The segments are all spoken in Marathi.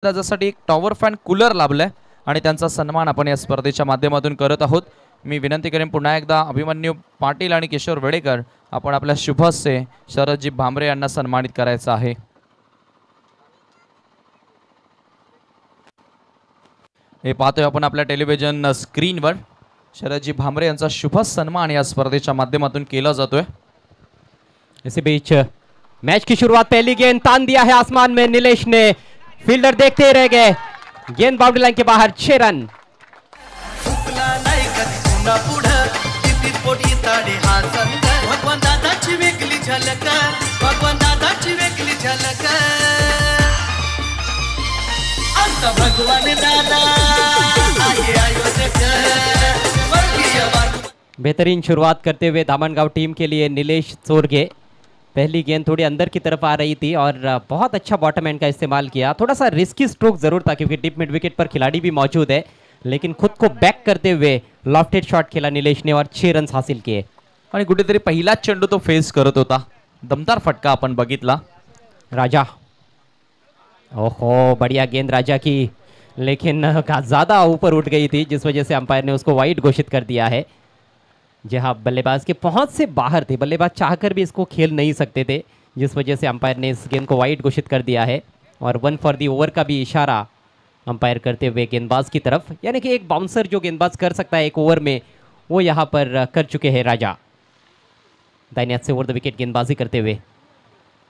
त्याच्यासाठी एक टॉवर फॅन कूलर लाभलाय आणि त्यांचा सन्मान आपण या स्पर्धेच्या माध्यमातून करत आहोत। मी विनंती करेन पुन्हा एकदा अभिमन्यू पाटील आणि किशोर वेडेकर आपण आपल्या शुभ हस्ते शरदजी भामरे यांना सन्मानित करायचं आहे। हे पाहतोय आपण आपल्या टेलिव्हिजन स्क्रीनवर शरदजी भामरे यांचा शुभ सन्मान या स्पर्धेच्या माध्यमातून केला जातोय। इसी बीच मैच की शुरुआत पहली गेंद तान दिया है आसमान में, नीलेश ने फील्डर देखते रह गए, गेंद बाउंड्री लाइन के बाहर 6 रन। बेहतरीन शुरुआत करते हुए दामनगांव टीम के लिए नीलेश चोरगे। पहली गेंद थोड़ी अंदर की तरफ आ रही थी और बहुत अच्छा बॉटम एंड का इस्तेमाल किया। थोड़ा सा रिस्की स्ट्रोक जरूर था क्योंकि डीप मिड विकेट पर खिलाड़ी भी मौजूद है, लेकिन खुद को बैक करते हुए लॉफ्टेड शॉट खेला नीलेश ने और 6 रन हासिल किए। आणि कुठेतरी पहिला चेंडू तो फेस करत होता, दमदार फटका आपण बघितला। राजा, ओहो बढ़िया गेंद राजा की, लेकिन ज्यादा ऊपर उठ गई थी जिस वजह से अंपायर ने उसको वाइड घोषित कर दिया है। जी हाँ, बल्लेबाज के पहुंच से बाहर थे, बल्लेबाज चाहकर भी इसको खेल नहीं सकते थे, जिस वजह से अंपायर ने इस गेंद को वाइड घोषित कर दिया है। और 1 फॉर दी ओवर का भी इशारा अंपायर करते हुए गेंदबाज की तरफ, यानी कि एक बाउंसर जो गेंदबाज कर सकता है एक ओवर में, वो यहाँ पर कर चुके हैं राजा। दाहिने हाथ से ओवर द विकेट गेंदबाजी करते हुए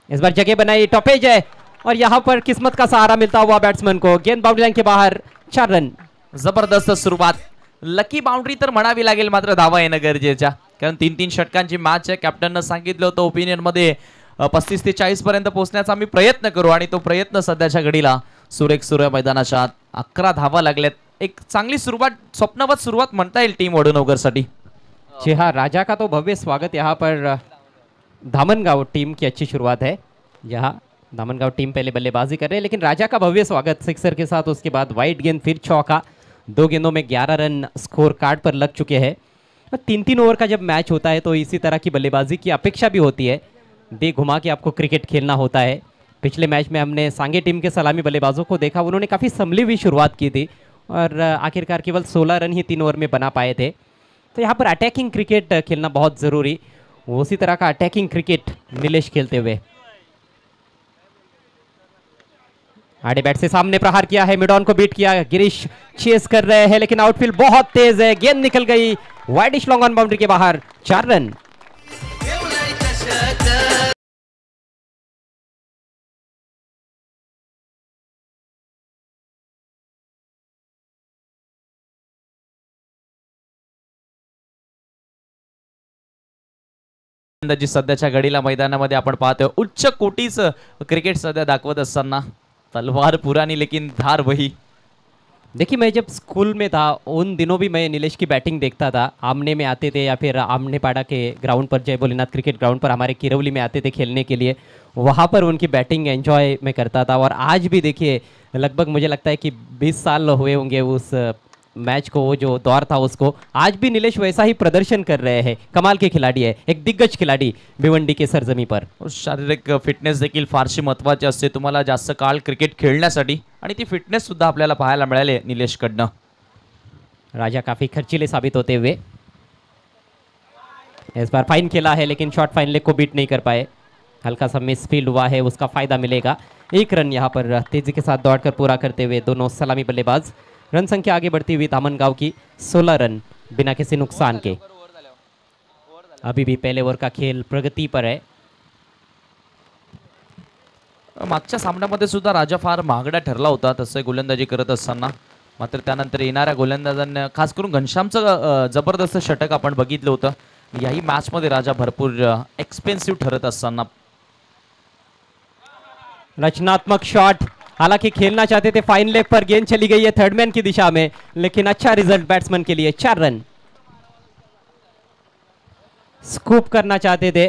इस बार जगह बनाई, टॉपेज है और यहाँ पर किस्मत का सहारा मिलता हुआ बैट्समैन को, गेंद बाउंड्री लाइन के बाहर 4 रन। जबरदस्त सुरुवात, लकी बाउंड्री तर म्हणावी लागेल, मात्र धावा येणं गरजेच्या, कारण 3-3 षटकांची मॅच आहे। कॅप्टननं सांगितलं होतं ओपिनियन मध्ये 35 ते 40 पर्यंत पोहोचण्याचा आम्ही प्रयत्न करू आणि तो प्रयत्न सध्याच्या घडीला सुरेख सुरू आहे मैदानाच्या आत। 11 धावा लागल्यात, एक चांगली सुरुवात, स्वप्नवत सुरुवात म्हणता येईल टीम वडनगरसाठी। जी हाँ, राजा का तो भव्य स्वागत यहाँ पर दामनगांव टीम की अच्छी शुरुआत है। यहाँ दामनगांव टीम पहले बल्लेबाजी कर रहे हैं, लेकिन राजा का भव्य स्वागत सिक्सर के साथ, उसके बाद वाइड गेंद फिर चौका। 2 गेंदों में 11 रन स्कोर कार्ड पर लग चुके हैं। 3-3 ओवर का जब मैच होता है तो इसी तरह की बल्लेबाजी की अपेक्षा भी होती है, दे घुमा के आपको क्रिकेट खेलना होता है। पिछले मैच में हमने सांगे टीम के सलामी बल्लेबाजों को देखा, उन्होंने काफ़ी संभली हुई शुरुआत की थी और आखिरकार केवल 16 रन ही 3 ओवर में बना पाए थे। तो यहाँ पर अटैकिंग क्रिकेट खेलना बहुत ज़रूरी, उसी तरह का अटैकिंग क्रिकेट नीलेश खेलते हुए। आड़े बैट से सामने प्रहार किया है, मिड ऑन को बीट किया, गिरीश चेस कर रहे हैं लेकिन आउटफील्ड बहुत तेज है, गेंद निकल गई वाइडिश लॉन्ग ऑन बाउंड्री के बाहर, 4 रन। जी सध्याच्या घडीला मैदानामध्ये आपण पाहतोय उच्च कोटीचं क्रिकेट सध्या दाखवत असताना, तलवार पुरानी लेकिन धार वही। देखिए, मैं जब स्कूल में था उन दिनों भी मैं नीलेश की बैटिंग देखता था, आमने में आते थे या फिर आमनेपाड़ा के ग्राउंड पर, जय भोलेनाथ क्रिकेट ग्राउंड पर हमारे किरौली में आते थे खेलने के लिए, वहाँ पर उनकी बैटिंग एंजॉय मैं करता था। और आज भी देखिए, लगभग मुझे लगता है कि 20 साल हुए होंगे उस मैच को, वो जो दौर था उसको, आज भी नीलेश वैसा ही प्रदर्शन कर रहे हैं। कमाल के खिलाड़ी है, एक दिग्गज खिलाड़ी भिवंडी के सरजमी पर। शारीरिक फिटनेस देखील फारशी महत्त्वाची असते तुम्हाला जास्त काळ क्रिकेट खेळण्यासाठी, आणि ती फिटनेस सुद्धा आपल्याला पाहायला मिळाली नीलेशकडनं। राजा काफी खर्चीले साबित होते हुए इस बार फाइन खेला है, लेकिन शॉर्ट फाइन लेग को बीट नहीं कर पाए, हल्का सा मिसफील्ड हुआ है, उसका फायदा मिलेगा। 1 रन यहाँ पर तेजी के साथ दौड़कर पूरा करते हुए दोनों सलामी बल्लेबाज। रन संख्या आगे बढ़ती हुई दामनगांव की 16 रन बिना किसी नुकसान के। अभी भी पहले ओवर का खेल प्रगति पर है। मागच्या सामन्यामध्ये सुद्धा राजा फार महागडा ठरला होता तसे गोलंदाजी करत असताना, मात्र त्यानंतर येणाऱ्या गोलंदाजांना खास करून घनश्यामचं जबरदस्त षटक आपण बघितलं होतं। याही मॅच मध्ये राजा भरपूर एक्सपेन्सिव्ह ठरत असताना। रचनात्मक शॉट, हालांकि खेलना चाहते थे फाइन लेग पर, गेंद चली गई है थर्ड मैन की दिशा में, लेकिन अच्छा रिजल्ट बैट्समैन के लिए, 4 रन। स्कूप करना चाहते थे,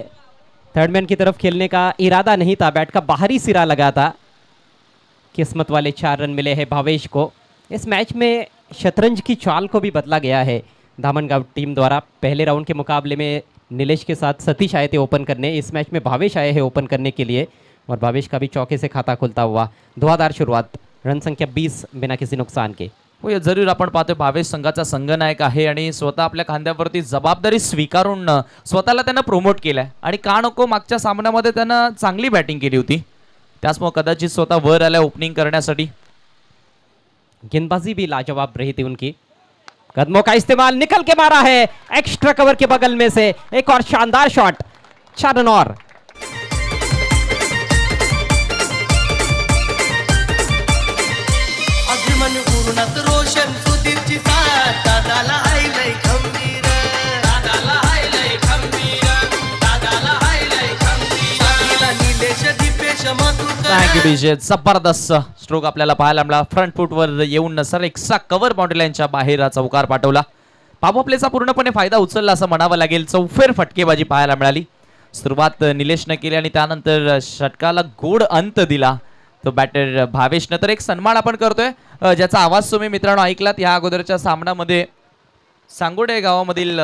थर्ड मैन की तरफ खेलने का इरादा नहीं था, बैट का बाहरी सिरा लगा था। किस्मत वाले 4 रन मिले हैं भावेश को। इस मैच में शतरंज की चाल को भी बदला गया है दामनगांव टीम द्वारा। पहले राउंड के मुकाबले में नीलेश के साथ सतीश आए थे ओपन करने, इस मैच में भावेश आए हैं ओपन करने के लिए और भावेश का भी चौके से खाता खुलता हुआ। धुआंधार शुरुआत रन संख्या 20 बिना किसी नुकसान के। हो, हे जरूर आपण पाहतोय भावेश संघाचा संघनायक आहे आणि स्वतः आपल्या खांद्यावरती जबाबदारी स्वीकारून स्वतःला त्यानं प्रमोट केलंय आणि का नको मागच्या सामन्यामध्ये त्यानं चांगली बॅटिंग केली होती, त्याचमुळे कदाचित स्वतः वर आल्या ओपनिंग करण्यासाठी। गेंदबाजी भी लाजवाब रही थी उनकी। कदमों का इस्तेमाल निकल के मारा है एक्स्ट्रा कवर के बगल में से, एक और शानदार शॉट, 4 रन और। रोशन सुधीरची साथ दादाला हायलय खंबीर, दादाला हायलय खंबीर, दादाला हायलय खंबीर, साथीला निलेश दीपेश मधुकर। थँक्यू डीजे, जबरदस्त स्ट्रोक आपल्याला पाहायला मिळाला। फ्रंट फुटवर येऊन सर एक्स्ट्रा कव्हर बाउंड्री लाईनच्या बाहेर चौकार पाठवला। पापो प्लेचा पूर्णपणे फायदा उचलला असं म्हणावं लागेल। चौफेर फटकेबाजी पाहायला मिळाली। सुरुवात निलेशने केली आणि त्यानंतर षटकाला गोड अंत दिला तो बॅटर भावेशनं। तर एक सन्मान आपण करतोय ज्याचा आवाज तुम्ही मित्रांनो ऐकलात या अगोदरच्या सामन्यामध्ये। सांगोडे गावामधील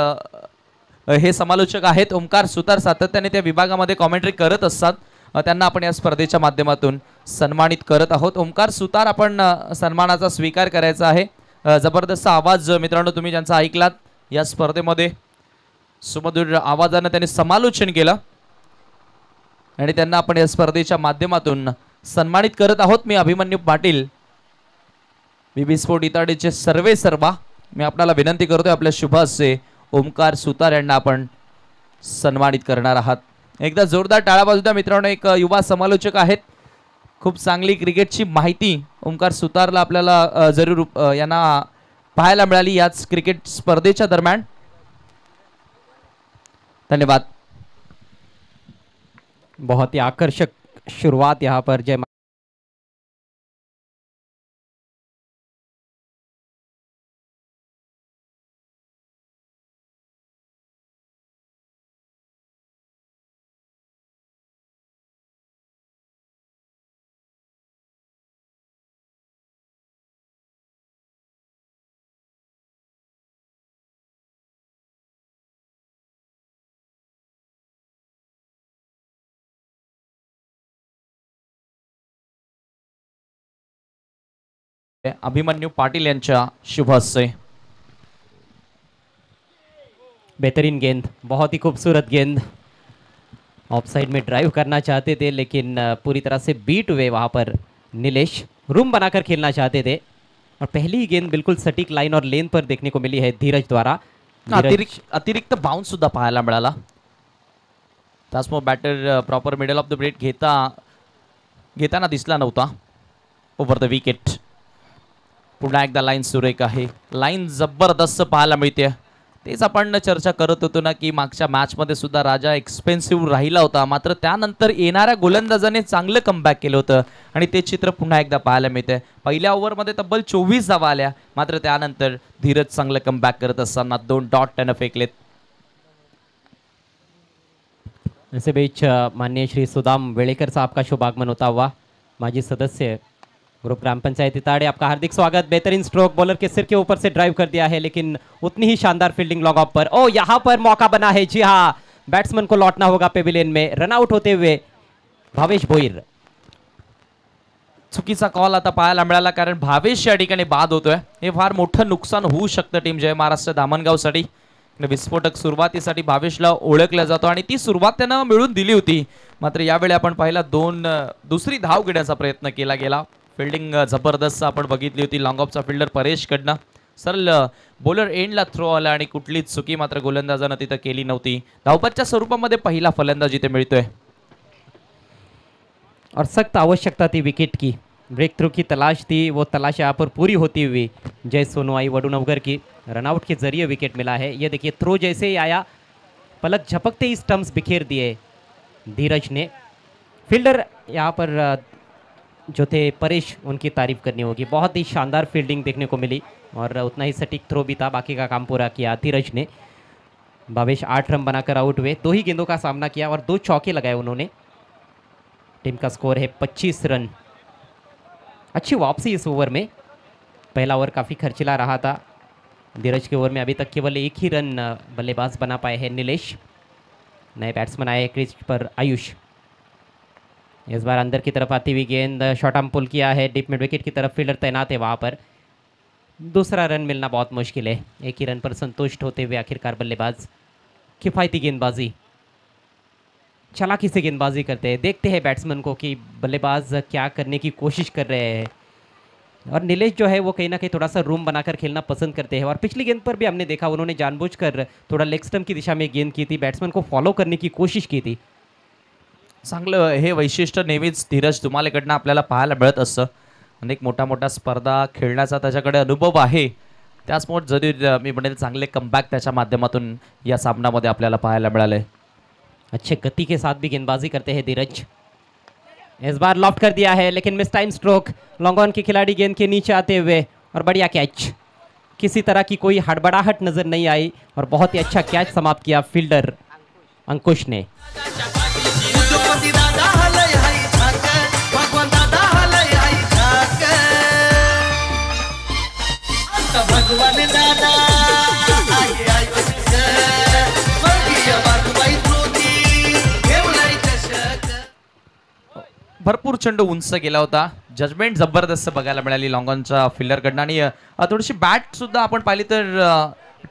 हे समालोचक आहेत ओमकार सुतार, सातत्याने त्या विभागामध्ये कॉमेंट्री करत असतात। त्यांना आपण या स्पर्धेच्या माध्यमातून सन्मानित करत आहोत। ओमकार सुतार, आपण सन्मानाचा स्वीकार करायचा आहे। जबरदस्त आवाज मित्रांनो तुम्ही ज्यांचा ऐकलात या स्पर्धेमध्ये, सुमधुर आवाजाने त्यांनी समालोचन केलं आणि त्यांना आपण या स्पर्धेच्या माध्यमातून सन्मानित करत आहोत। मी अभिमन्यू पाटील, बीबी स्पोर्ट इताडेचे सर्वे सर्वा, मी आपल्याला विनंती करतोय आपल्या शुभ हस्ते ओमकार सुतार यांना आपण सन्मानित करणार आहात। एकदा जोरदार टाळ्या वाजू द्या मित्रांनो। एक युवा समालोचक आहेत, खूप चांगली क्रिकेटची माहिती ओमकार सुतारला आपल्याला जरूर यांना पाहायला मिळाली याच क्रिकेट स्पर्धेच्या दरम्यान। धन्यवाद। बहुत ही आकर्षक शुरुआत यहाँ पर जय अभिमन्यू पाटिल यांच्या शुभ हस्ते। बेहतरीन गेंद, बहुत ही खूबसूरत गेंद। ऑफ साइड में ड्राइव करना चाहते थे लेकिन पूरी तरह से बीट हुए वहां पर नीलेश, रूम बनाकर खेलना चाहते थे और पहली ही गेंद बिल्कुल सटीक लाइन और लेन पर देखने को मिली है धीरज द्वारा। अतिरिक्त बाउंस सुद्धा पाहायला मिळाला। त्याचमुळे batter proper middle of the blade घेताना दिसला नव्हता ओव्हर द विकेट। पुन्हा एकदा लाईन सुरेख आहे, लाईन जबरदस्त पाहायला मिळते। तेच आपण चर्चा करत होतो ना की मागच्या मॅचमध्ये सुद्धा राजा एक्सपेन्सिव्ह राहिला होता, मात्र त्यानंतर येणाऱ्या गोलंदाजाने चांगलं कमबॅक केलं होतं आणि ते चित्र पुन्हा एकदा पाहायला मिळते। पहिल्या ओव्हरमध्ये तब्बल 24 धावा आल्या, मात्र त्यानंतर धीरज चांगलं कमबॅक करत असताना 2 डॉट त्यानं फेकलेत। इसी बीच माननीय श्री सुदाम वेड़ेकर साहब का शुभ आगमन होता हुआ। माजी सदस्य ग्रुप ग्राम पंचायत इताड़े, आपका हार्दिक स्वागत। बेहतरीन स्ट्रोक, बॉलर के सिर के ऊपर से ड्राइव कर दिया है लेकिन उतनी ही शानदार फील्डिंग लॉग ऑफ पर। ओ यहाँ पर मौका बना है, जी हाँ, बैट्समैन को लौटना होगा पेविलियन में। रन आउट होते हुए भावेश भोईर। चुकीचा कॉल आता पाहायला मिळाला कारण भावेश या ठिकाणी बाद होतोय। हे फार मोठं नुकसान होऊ शकतं टीम जय महाराष्ट्र धामणगावसाठी। विस्फोटक सुरुवातीसाठी भावेशला ओळखला जातो आणि ती सुरुवात त्यानं मिळून दिली होती, मात्र यावेळी आपण पाहिला दुसरी धाव घेण्याचा प्रयत्न केला गेला। फिल्डिंग जबरदस्त आपण बघितली होती लॉंग ऑफचा फिल्डर परेश कडनं। सरळ बॉलर एंडला थ्रो आला आणि कुठलीच चुकी मात्र गोलंदाजानं तिथं केली नव्हती। धावपतच्या स्वरूपामध्ये पहिला फलंदाज इथे मिळतोय और सख्त आवश्यकता थी विकेट की, ब्रेक थ्रू की तलाश थी, वो तलाश यहाँ पर पूरी होती हुई जय सोनवाई वडुनगर की रनआउट के जरिए विकेट मिला है। ये देखिए थ्रो जैसे ही आया पलक झपकते ही स्टंप्स बिखेर दिए धीरज ने। फील्डर यहाँ पर जो थे परेश, उनकी तारीफ करनी होगी, बहुत ही शानदार फील्डिंग देखने को मिली और उतना ही सटीक थ्रो भी था। बाकी का काम पूरा किया धीरज ने। भावेश 8 रन बनाकर आउट हुए, 2 ही गेंदों का सामना किया और 2 चौके लगाए उन्होंने। टीम का स्कोर है 25 रन। अच्छी वापसी इस ओवर में, पहला ओवर काफ़ी खर्चिला रहा था। धीरज के ओवर में अभी तक केवल 1 ही रन बल्लेबाज बना पाए हैं नीलेश। नए बैट्समैन आए क्रीज पर आयुष। इस बार अंदर की तरफ आती हुई गेंद शॉर्ट आर्म पुल किया है, डीप मिड विकेट की तरफ फील्डर तैनात है वहाँ पर। दूसरा रन मिलना बहुत मुश्किल है, एक ही रन पर संतुष्ट होते हुए आखिरकार बल्लेबाज किफ़ायती गेंदबाजी, चालाकी से गेंदबाजी करते हैं। देखते हैं बैट्समैन को कि बल्लेबाज क्या करने की कोशिश कर रहे हैं। और नीलेश जो है वो कहीं ना कहीं थोड़ा सा रूम बनाकर खेलना पसंद करते हैं, और पिछली गेंद पर भी हमने देखा उन्होंने जानबूझकर थोड़ा लेग स्टंप की दिशा में गेंद की थी, बैट्समैन को फॉलो करने की कोशिश की थी। चांगलं हे वैशिष्ट्य नेहमीच धीरज तुम्हालाकडनं आपल्याला पाहायला मिळत असतं. अनेक मोठ्या मोठ्या स्पर्धा खेळण्याचा त्याच्याकडे अनुभव आहे. त्याचमुळे जरी मी म्हणेल चांगले कमबॅक त्याच्या माध्यमातून या सामन्यामध्ये आपल्याला पाहायला मिळाले. अच्छे गति के साथ भी गेंदबाजी करते हैं धीरज। इस बार लॉफ्ट कर दिया है लेकिन miss time stroke, long on की खिलाड़ी गेंद के नीचे आते हुए, और बढ़िया कैच, किसी तरह की कोई हड़बड़ाहट नजर नहीं आई और बहुत ही अच्छा कैच समाप्त किया फील्डर अंकुश ने। उद्योगपती दादा हलय हाय झाक, भगवान दादा हलय हाय झाक. आता भगवान दादा आहे आई वचक, स्वर्गीय बाजूबाई कृती घेऊलाई चषक. भरपूर चेंडू उंच गेला होता. जजमेंट जबरदस्त बघायला मिळाली लॉंगॉनच्या फिल्डरकडनं, आणि थोडीशी बॅट सुद्धा आपण पाहिली तर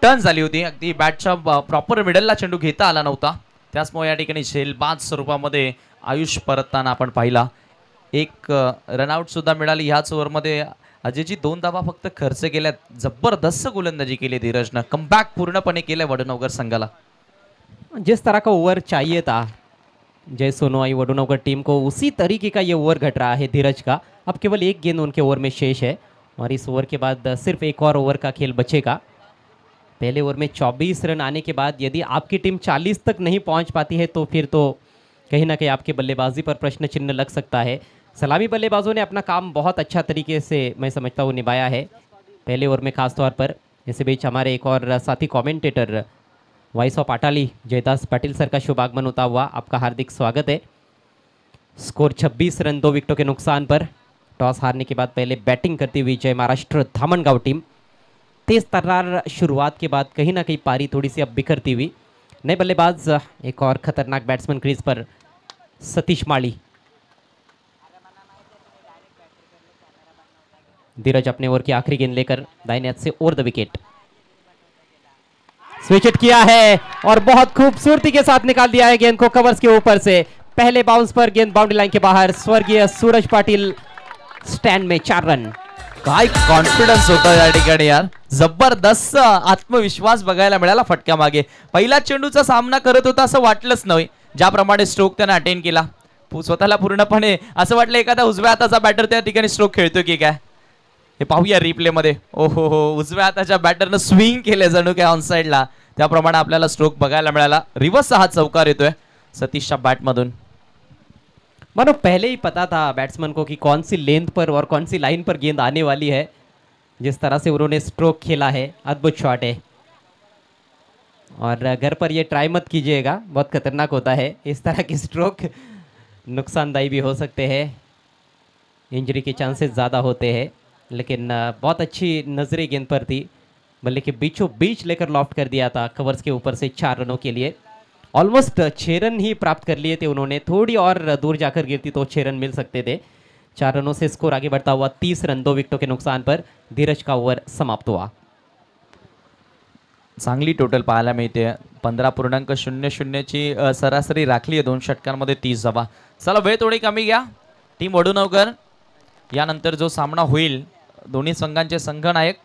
टर्न झाली होती. अगदी बॅटच्या प्रॉपर मिडलला चेंडू घेता आला नव्हता. त्याचमुळे या ठिकाणी झेलबाद स्वरूपामध्ये आयुष परतताना आपण पाहिला. एक रनआउट सुद्धा मिळाली ह्याच ओव्हरमध्ये. अजयजी 2 धावा फक्त खर्च केल्यात. जबरदस्त गोलंदाजी केली धीरजनं. कमबॅक पूर्णपणे केलंय वडनगर संघाला. जिस तरह का ओवर चाहिए था जय सोनोई वडुनगर टीम को, उसी तरीके का ये ओवर घट रहा है धीरज का। अब केवल एक गेंद उनके ओवर में शेष है और इस ओवर के बाद सिर्फ एक और ओवर का खेल बचेगा। पहले ओवर में 24 रन आने के बाद यदि आपकी टीम 40 तक नहीं पहुंच पाती है तो फिर तो कहीं ना कहीं आपके बल्लेबाजी पर प्रश्न चिन्ह लग सकता है। सलामी बल्लेबाजों ने अपना काम बहुत अच्छा तरीके से मैं समझता हूँ निभाया है पहले ओवर में खासतौर पर। इसी बीच हमारे एक और साथी commentator voice of Atali Jaydas Patil sir का शुभ आगमन होता हुआ आपका हार्दिक स्वागत है। स्कोर 26 रन 2 विकेटों के नुकसान पर। टॉस हारने के बाद पहले बैटिंग करती हुई जय महाराष्ट्र धामनगांव टीम। तेज तर्रार शुरुआत के बाद कहीं ना कहीं पारी थोड़ी सी अब बिखरती हुई। नए बल्लेबाज एक और खतरनाक बैट्समैन क्रीज पर सतीश माली। धीरज अपने ओवर की आखिरी गेंद लेकर दाहिने हाथ से over the wicket switch hit किया है और बहुत खूबसूरती के साथ निकाल दिया है गेंद को कवर्स के ऊपर से। पहले बाउंस पर गेंद बाउंड्री लाइन के बाहर। स्वर्गीय सूरज पाटिल स्टैंड में 4 रन। काय कॉन्फिडन्स होता या ठिकाणी यार. जबरदस्त आत्मविश्वास बघायला मिळाला फटक्या मागे. पहिला चेंडूचा सामना करत होता असं वाटलंच नाही. ज्याप्रमाणे स्ट्रोक त्याने अटेंड केला स्वतःला पूर्णपणे असं वाटलं एखादा उजव्या हाताचा बॅटर त्या ठिकाणी स्ट्रोक खेळतोय की काय. हे पाहूया रिप्ले मध्ये. ओहो हो, उजव्या हाताच्या बॅटरनं स्विंग केले जणू काय ऑन साइडला. त्याप्रमाणे आपल्याला स्ट्रोक बघायला मिळाला. रिव्हर्स हा चौकार येतोय सतीशच्या बॅट मधून. मानो पहले ही पता था बैट्समैन को कि कौन सी लेंथ पर और कौन सी लाइन पर गेंद आने वाली है। जिस तरह से उन्होंने स्ट्रोक खेला है अद्भुत शॉट है और घर पर ये ट्राई मत कीजिएगा, बहुत खतरनाक होता है। इस तरह के स्ट्रोक नुकसानदायी भी हो सकते हैं, इंजरी के चांसेस ज़्यादा होते हैं। लेकिन बहुत अच्छी नजरें गेंद पर थी, बल्ले के बीचों बीच लेकर लॉफ्ट कर दिया था कवर्स के ऊपर से 4 रनों के लिए। ऑलमोस्ट 6 रन ही प्राप्त कर लिए थे उन्होंने, थोड़ी और दूर जाकर गिरती तो 6 रन मिल सकते थे। 4 रनों से स्कोर आगे बढ़ता हुआ 30 रन 2 विकेटों के नुकसान पर धीरज का ओवर समाप्त हुआ। चांगली टोटल पाहायला मिळते. 15.00 ची सरासरी राखली आहे 2 षटकांमध्ये 30 धावा. चला वेळ थोडी कमी घ्या. टीम वडुनगर यानंतर जो सामना होईल दोन्ही संघांचे संघनायक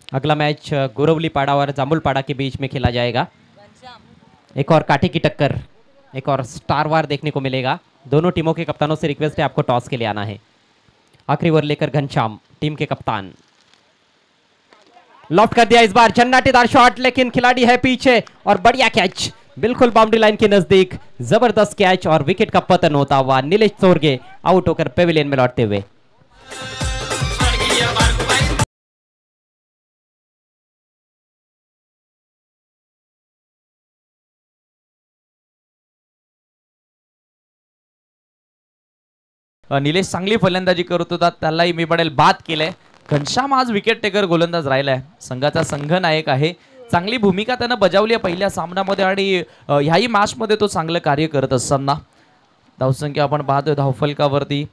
अगला मैच गोरवलीपाड़ा और जामुलपाड़ा के बीच में खेला जाएगा। एक और कांटे की टक्कर, एक और स्टार वार देखने को मिलेगा। दोनों टीमों के कप्तानों से रिक्वेस्ट है आपको टॉस के लिए आना है। आखिरी ओवर लेकर घनश्याम टीम के कप्तान। लॉफ्ट कर दिया इस बार, झन्नाटेदार शॉट लेकिन खिलाड़ी है पीछे और बढ़िया कैच बिल्कुल बाउंड्री लाइन के नजदीक। जबरदस्त कैच और विकेट का पतन होता हुआ नीलेश चोरगे आउट होकर पेविलियन में लौटते हुए। निलेश चांगली फलंदाजी करत होता, त्यालाही मी म्हणेल बाद केलंय. घनश्याम आज विकेट टेकर गोलंदाज राहिलाय, संघाचा संघनायक आहे. चांगली भूमिका त्यानं बजावली आहे पहिल्या सामन्यामध्ये आणि ह्याही मॅचमध्ये तो चांगलं कार्य करत असताना. धावसंख्या आपण पाहतोय धावफलकावरती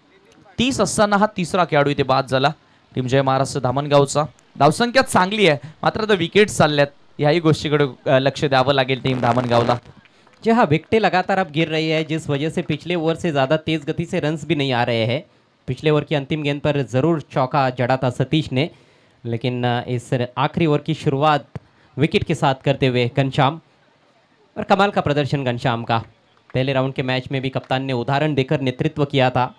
30 असताना हा तिसरा खेळाडू इथे बाद झाला टीम जय महाराष्ट्र धामणगावचा. धावसंख्या चांगली आहे, मात्र आता विकेट चालल्यात, ह्याही गोष्टीकडे लक्ष द्यावं लागेल टीम धामणगावला. जी हाँ, विकेटें लगातार अब गिर रही है, जिस वजह से पिछले ओवर से ज़्यादा तेज़ गति से रन्स भी नहीं आ रहे हैं. पिछले ओवर की अंतिम गेंद पर ज़रूर चौका जड़ा था सतीश ने, लेकिन इस आखिरी ओवर की शुरुआत विकेट के साथ करते हुए घनश्याम, और कमाल का प्रदर्शन घनश्याम का. पहले राउंड के मैच में भी कप्तान ने उदाहरण देकर नेतृत्व किया था.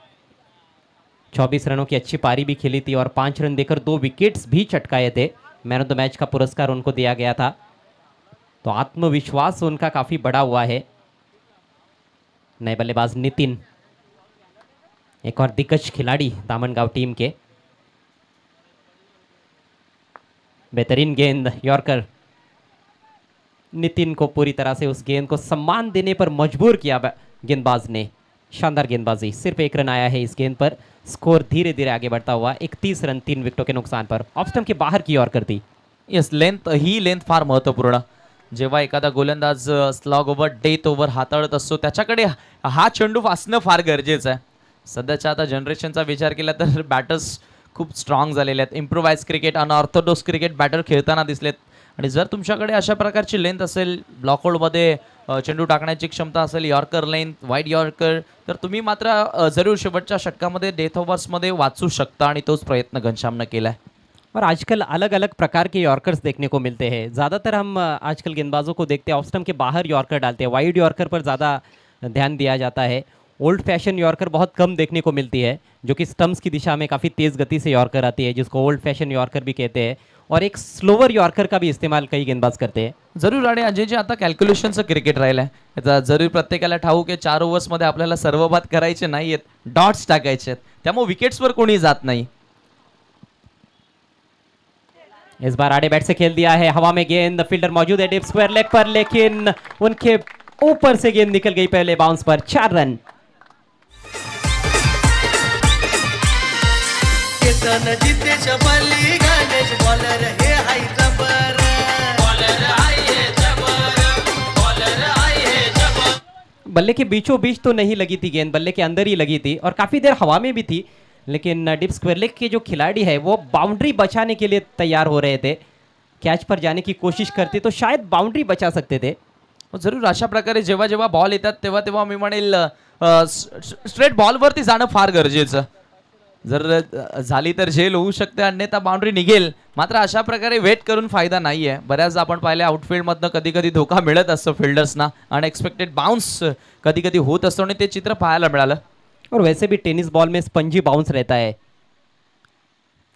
24 रनों की अच्छी पारी भी खेली थी और 5 रन देकर 2 विकेट्स भी चटकाए थे. मैन ऑफ द मैच का पुरस्कार उनको दिया गया था, तो आत्मविश्वास उनका काफ़ी बड़ा हुआ है. नए बल्लेबाज नितिन, एक और दिग्गज खिलाड़ी दामनगांव टीम के. बेहतरीन गेंद, यॉर्कर. नितिन को पूरी तरह से उस गेंद को सम्मान देने पर मजबूर किया गेंदबाज ने. शानदार गेंदबाजी. सिर्फ 1 रन आया है इस गेंद पर. स्कोर धीरे धीरे आगे बढ़ता हुआ 31 रन 3 विकेटों के नुकसान पर. ऑफ स्टंप के बाहर की यॉर्कर थी. येस, ही लेंथ फार महत्त्वपूर्ण. जेव्हा एखादा गोलंदाज स्लॉग ओव्हर, डेथ ओव्हर हाताळत असतो, त्याच्याकडे हा चेंडू असणं फार गरजेचं आहे. सध्याच्या आता जनरेशनचा विचार केला तर बॅटर्स खूप स्ट्रॉंग झालेले आहेत. Improvise cricket, unorthodox cricket batter खेळताना दिसलेत, आणि जर तुमच्याकडे अशा प्रकारची लेंथ असेल, ब्लॉकआउटमध्ये चेंडू टाकण्याची क्षमता असेल, यॉर्कर लेंथ, वाईड यॉर्कर, तर तुम्ही मात्र जरूर शेवटच्या षटकामध्ये डेथ ओव्हर्समध्ये वाचू शकता, आणि तोच प्रयत्न घनश्यामनं केला आहे. और आजकल अलग अलग प्रकार के यॉर्कर्स देखने को मिलते हैं. ज़्यादातर हम आजकल गेंदबाजों को देखते हैं ऑफ स्टंप के बाहर यॉर्कर डालते हैं. वाइड यॉर्कर पर ज़्यादा ध्यान दिया जाता है. ओल्ड फैशन यॉर्कर बहुत कम देखने को मिलती है, जो कि स्टम्प्स की दिशा में काफ़ी तेज़ गति से यॉर्कर आती है, जिसको ओल्ड फैशन यॉर्कर भी कहते हैं. और एक स्लोवर यॉर्कर का भी इस्तेमाल कई गेंदबाज करते हैं. जरूर. आणि अजय जे आता कॅल्क्युलेशनचं क्रिकेट राहिलं आहे, आता जरूर प्रत्येकाला ठाऊक आहे 4 ओव्हर्समध्ये आपल्याला सर्व बाद करायचे नाही आहेत, डॉट्स टाकायचे आहेत, त्यामुळे विकेट्सवर कोणी जात नाही. इस बार आड़े बैट से खेल दिया है. हवा में गेंद, फील्डर मौजूद है डीप स्क्वायर लेग पर, लेकिन उनके ऊपर से गेंद निकल गई पहले बाउंस पर. 4 रन. केतन जितेश बली गणेश बॉलर हे हाय जबर, बॉलर आहे जबर, बॉलर आहे जबर. बल्ले के बीचों बीच तो नहीं लगी थी गेंद, बल्ले के अंदर ही लगी थी और काफ़ी देर हवा में भी थी, लेकिन डिप स्क्वायर लेग के जो खिलाड़ी है वो बाउंड्री बचाने के लिए तैयार हो रहे थे. कैच पर जाने की कोशिश करते तो शायद बाउंड्री बचा सकते थे. जरूर अशा प्रकारे जेव्हा जेव्हा बॉल येतात तेव्हा तेव्हा मी म्हणेल स्ट्रेट बॉलवरती जाणं फार गरजेचं. जर झाली तर झेल होऊ शकते, अन्यथा बाउंड्री निघेल. मात्र अशा प्रकारे वेट करून फायदा नाही आहे. बऱ्याच आपण पाहिले आउटफील्डमधनं कधी कधी धोका मिळत असतो फिल्डर्सना, अनएक्सपेक्टेड बाउन्स कधी कधी होत असतो, आणि ते चित्र पाहायला मिळालं. और वैसे भी टेनिस बॉल में स्पंजी बाउंस रहता है.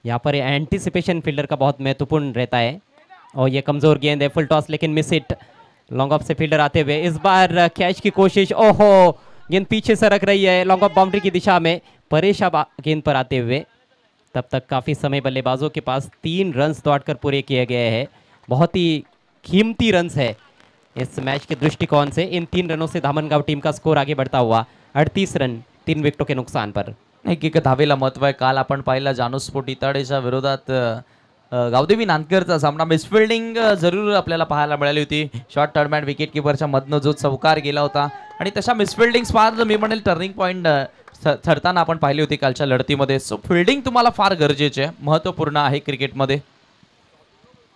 यहाँ पर एंटीसिपेशन फील्डर का बहुत महत्वपूर्ण रहता है. और ये कमज़ोर गेंद है, फुल टॉस, लेकिन मिस हिट. लॉन्ग ऑफ से फील्डर आते हुए इस बार कैच की कोशिश. ओहो, गेंद पीछे सरक रही है लॉन्ग ऑफ बाउंड्री की दिशा में. परेशान गेंद पर आते हुए. तब तक काफ़ी समय बल्लेबाजों के पास 3 रन्स दौड़कर पूरे किए गए हैं. बहुत ही कीमती रन्स है इस मैच के दृष्टिकोण से. इन 3 रनों से धामनगांव टीम का स्कोर आगे बढ़ता हुआ 38 रन 3 विकेटों के नुकसान पर. एक धावेला महत्व आहे. काल आपण पाहिला जानूस्फोट इताडेच्या विरोधात गावदेवी नांदकरचा सामना. मिसफिल्डिंग जरूर आपल्याला पाहायला मिळाली होती. शॉर्ट टर्नमॅन विकेट किपरच्या मधनं जो चौकार गेला होता, आणि तशा मिसफिल्डिंग फार मी म्हणेल टर्निंग पॉईंट ठरताना आपण पाहिली होती कालच्या लढतीमध्ये. सो फिल्डिंग तुम्हाला फार गरजेचे आहे, महत्त्वपूर्ण आहे क्रिकेटमध्ये.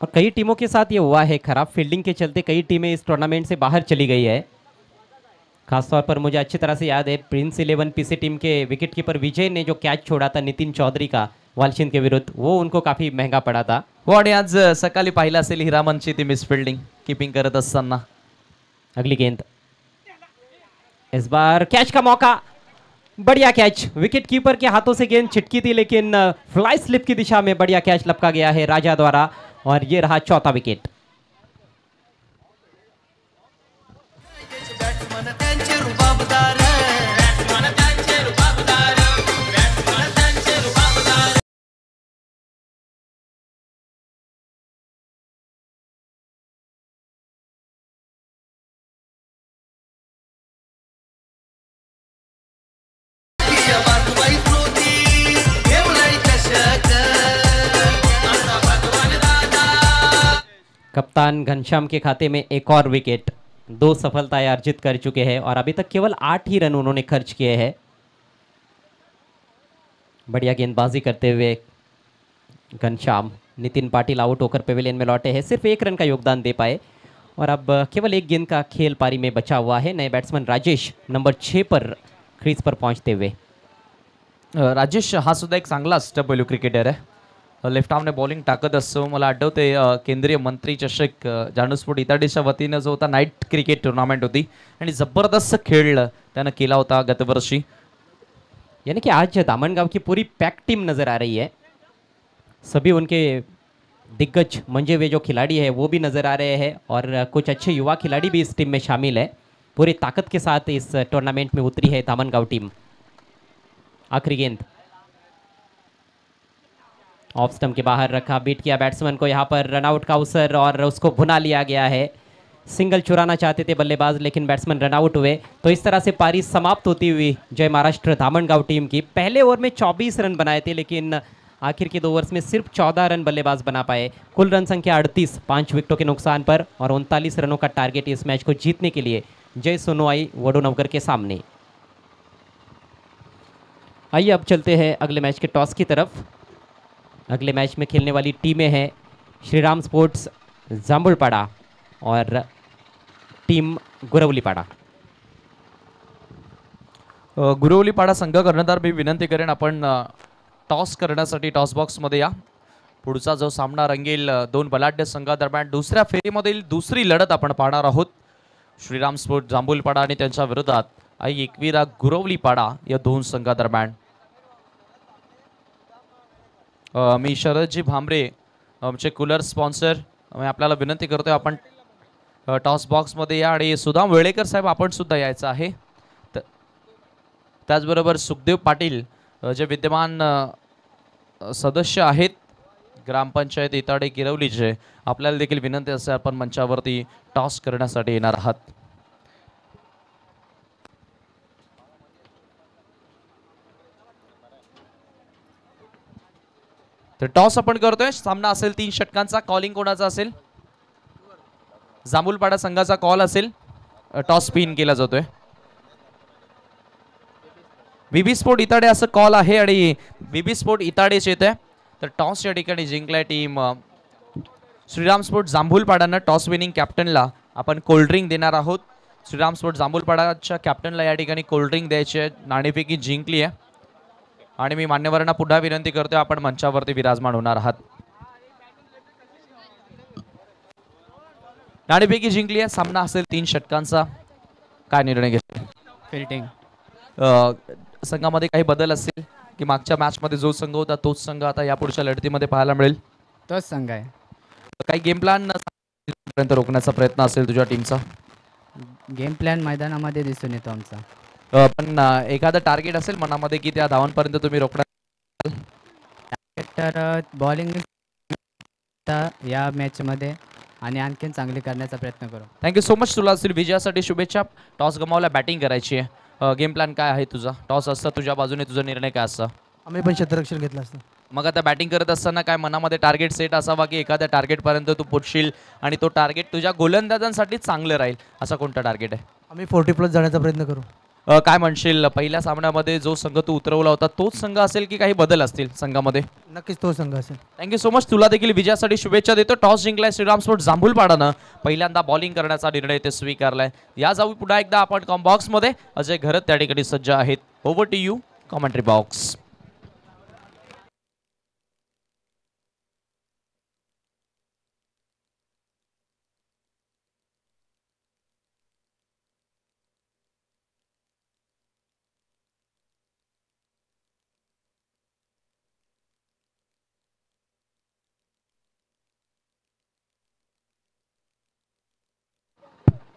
और कई टीमों के साथ ये हुआ है. खराब फील्डिंग के चलते कई टीमें इस टूर्नामेंट से बाहर चली गई है. खासतौर पर मुझे अच्छी तरह से याद है प्रिंस 11 पीसी टीम के विकेट कीपर विजय ने जो कैच छोड़ा था नितिन चौधरी का वालशिंद के विरुद्ध, वो उनको काफ़ी महंगा पड़ा था. हो, आणि आज सकाळी पाहिलं असेल हिरामनची ती मिसफिल्डिंग कीपिंग करत असताना. अगली गेंद. इस बार कैच का मौका. बढ़िया कैच. विकेट कीपर के हाथों से गेंद छिटकी थी, लेकिन फ्लाई स्लिप की दिशा में बढ़िया कैच लपका गया है राजा द्वारा, और ये रहा 4था विकेट. बॅट्समन त्यांचे रुबाबदार, बॅट्समन त्यांचे रुबाबदार, बॅट्समन त्यांचे रुबाबदार. बाजूबाई कप्तान घनश्याम के खाते में एक और विकेट, 2 सफलताएं अर्जित कर चुके हैं और अभी तक केवल 8 ही रन उन्होंने खर्च किए हैं। बढ़िया गेंदबाजी करते हुए घनश्याम। नितिन पाटिल आउट होकर पेविलियन में लौटे हैं, सिर्फ 1 रन का योगदान दे पाए और अब केवल 1 गेंद का खेल पारी में बचा हुआ है। नए बैट्समैन राजेश नंबर 6 पर क्रीज पर पहुंचते हुए। राजेश हा सुद्धा एक चांगला स्टबल्यू क्रिकेटर आहे. लेफ्ट आर्मने बॉलिंग टाकत असतो. मला आठवते केंद्रीय मंत्री चषक जानूस्फोर्ट इताडीच्या वतीनं जो होता नाईट क्रिकेट टुर्नामेंट होती आणि जबरदस्त खेळ त्यानं केला होता गतवर्षी. यानी कि आज दामनगांव की पूरी पैक टीम नजर आ रही है। सभी उनके दिग्गज मंजे हुए जो खिलाड़ी है वो भी नजर आ रहे हैं और कुछ अच्छे युवा खिलाड़ी भी इस टीम में शामिल है। पूरी ताकत के साथ इस टूर्नामेंट में उतरी है दामनगांव टीम। आखिरी गेंद ऑफ स्टंप के बाहर रखा, बीट किया बैट्समैन को, यहाँ पर रनआउट का अवसर और उसको भुना लिया गया है। सिंगल चुराना चाहते थे बल्लेबाज लेकिन बैट्समैन रनआउट हुए। तो इस तरह से पारी समाप्त होती हुई जय महाराष्ट्र दामनगांव टीम की। पहले ओवर में 24 रन बनाए थे लेकिन आखिर के 2 ओवर्स में सिर्फ 14 रन बल्लेबाज बना पाए। कुल रन संख्या 38, 5 विकेटों के नुकसान पर और 39 रनों का टारगेट इस मैच को जीतने के लिए जय सोनोई वडोनगर के सामने। आइए अब चलते हैं अगले मैच के टॉस की तरफ। अगले मैच में खेलने वाली टीमें हैं श्रीराम स्पोर्ट्स जांबुलपाड़ा और टीम गुरवलीपाड़ा। गुरवलीपाडा संघ कर्णधार मी विनंती करेन आपण टॉस करण्यासाठी टॉस बॉक्समध्ये या. पुढचा जो सामना रंगेल 2 बलाढ्य संघादरम्यान दुसऱ्या फेरीमधील दुसरी लढत आपण पाहणार आहोत. श्रीराम स्पोर्ट जांभूलपाडा आणि त्यांच्या विरोधात आई एकवीरा गुरवलीपाडा या 2 संघादरम्यान. मी शरदजी भांबरे आमचे कूलर स्पॉन्सर मी आपल्याला विनंती करतोय आपण टॉस बॉक्समध्ये या आणि सुदाम वेळेकर साहेब आपण सुद्धा यायचं आहे. त्याचबरोबर सुखदेव पाटील जे विद्यमान सदस्य आहेत ग्रामपंचायत इताडे गिरवलीचे, आपल्याला देखील विनंती असे आपण मंचावरती टॉस करण्यासाठी येणार आहात. तर टॉस आपण करतोय. सामना असेल 3 षटकांचा. कॉलिंग कोणाचा असेल? जांभूलपाडा संघाचा कॉल असेल. टॉस स्पिन केला जातोय. बीबी स्पोर्ट इताडे असं कॉल आहे आणि बीबी स्पोर्ट इताडेच येत आहे. तर टॉस या ठिकाणी जिंकलाय टीम श्रीराम स्पोर्ट जांभूलपाडानं. टॉस विनिंग कॅप्टनला आपण कोल्ड्रिंक देणार आहोत. श्रीराम स्पोर्ट जांभूलपाडाच्या कॅप्टनला या ठिकाणी कोल्ड्रिंक द्यायची आहे. नाणेफेकी जिंकली आहे आणि मी मान्यवरांना पुन्हा विनंती करतोय आपण मंचावरती विराजमान होणार आहात. नाणेफेकी जिंकली आहे. सामना असेल 3 षटकांचा. काय निर्णय घेतला? फिल्डिंग संघामध्ये काही बदल असेल की मागच्या मॅच मध्ये जो संघ होता तोच संघ आता या पुढच्या लढतीमध्ये पाहायला मिळेल? तोच संघ आहे. काही गेम प्लॅन पर्यंत रोखण्याचा प्रयत्न असेल तुझ्या टीमचा? गेम प्लॅन मैदानामध्ये दिसून येतो आमचा. पण एखादं टार्गेट असेल मनामध्ये की त्या धावांपर्यंत तुम्ही रोखणार? तर बॉलिंग या मॅचमध्ये आणि आणखीन चांगली करण्याचा प्रयत्न करू. Thank you so much. तुला असेल विजयासाठी शुभेच्छा. टॉस गमावला, बॅटिंग करायची आहे. गेम प्लॅन काय आहे तुझा? टॉस असता तुझ्या बाजूने, तुझा निर्णय काय असता? आम्ही पण क्षेत्ररक्षण घेतलं असतं. मग आता बॅटिंग करत असताना काय मनामध्ये टार्गेट सेट असावा की एखाद्या टार्गेटपर्यंत तू पोचशील आणि तो टार्गेट तुझ्या गोलंदाजांसाठी चांगलं राहील, असा कोणता टार्गेट आहे? आम्ही 40+ जाण्याचा प्रयत्न करू. काय म्हणशील, पहिल्या सामन्यामध्ये जो संघ तू उतरवला होता तोच संघ असेल की काही बदल असतील संघामध्ये? नक्कीच तो संघ असेल. Thank you so much. तुला देखील विजयासाठी शुभेच्छा देतो. टॉस जिंकलाय श्रीराम स्पोर्ट जांभूलपाडानं. पहिल्यांदा बॉलिंग करण्याचा निर्णय ते स्वीकारलाय. या जाऊ पुन्हा एकदा आपण कॉम बॉक्समध्ये. अजय घरत त्या ठिकाणी सज्ज आहेत. Over to you commentary box.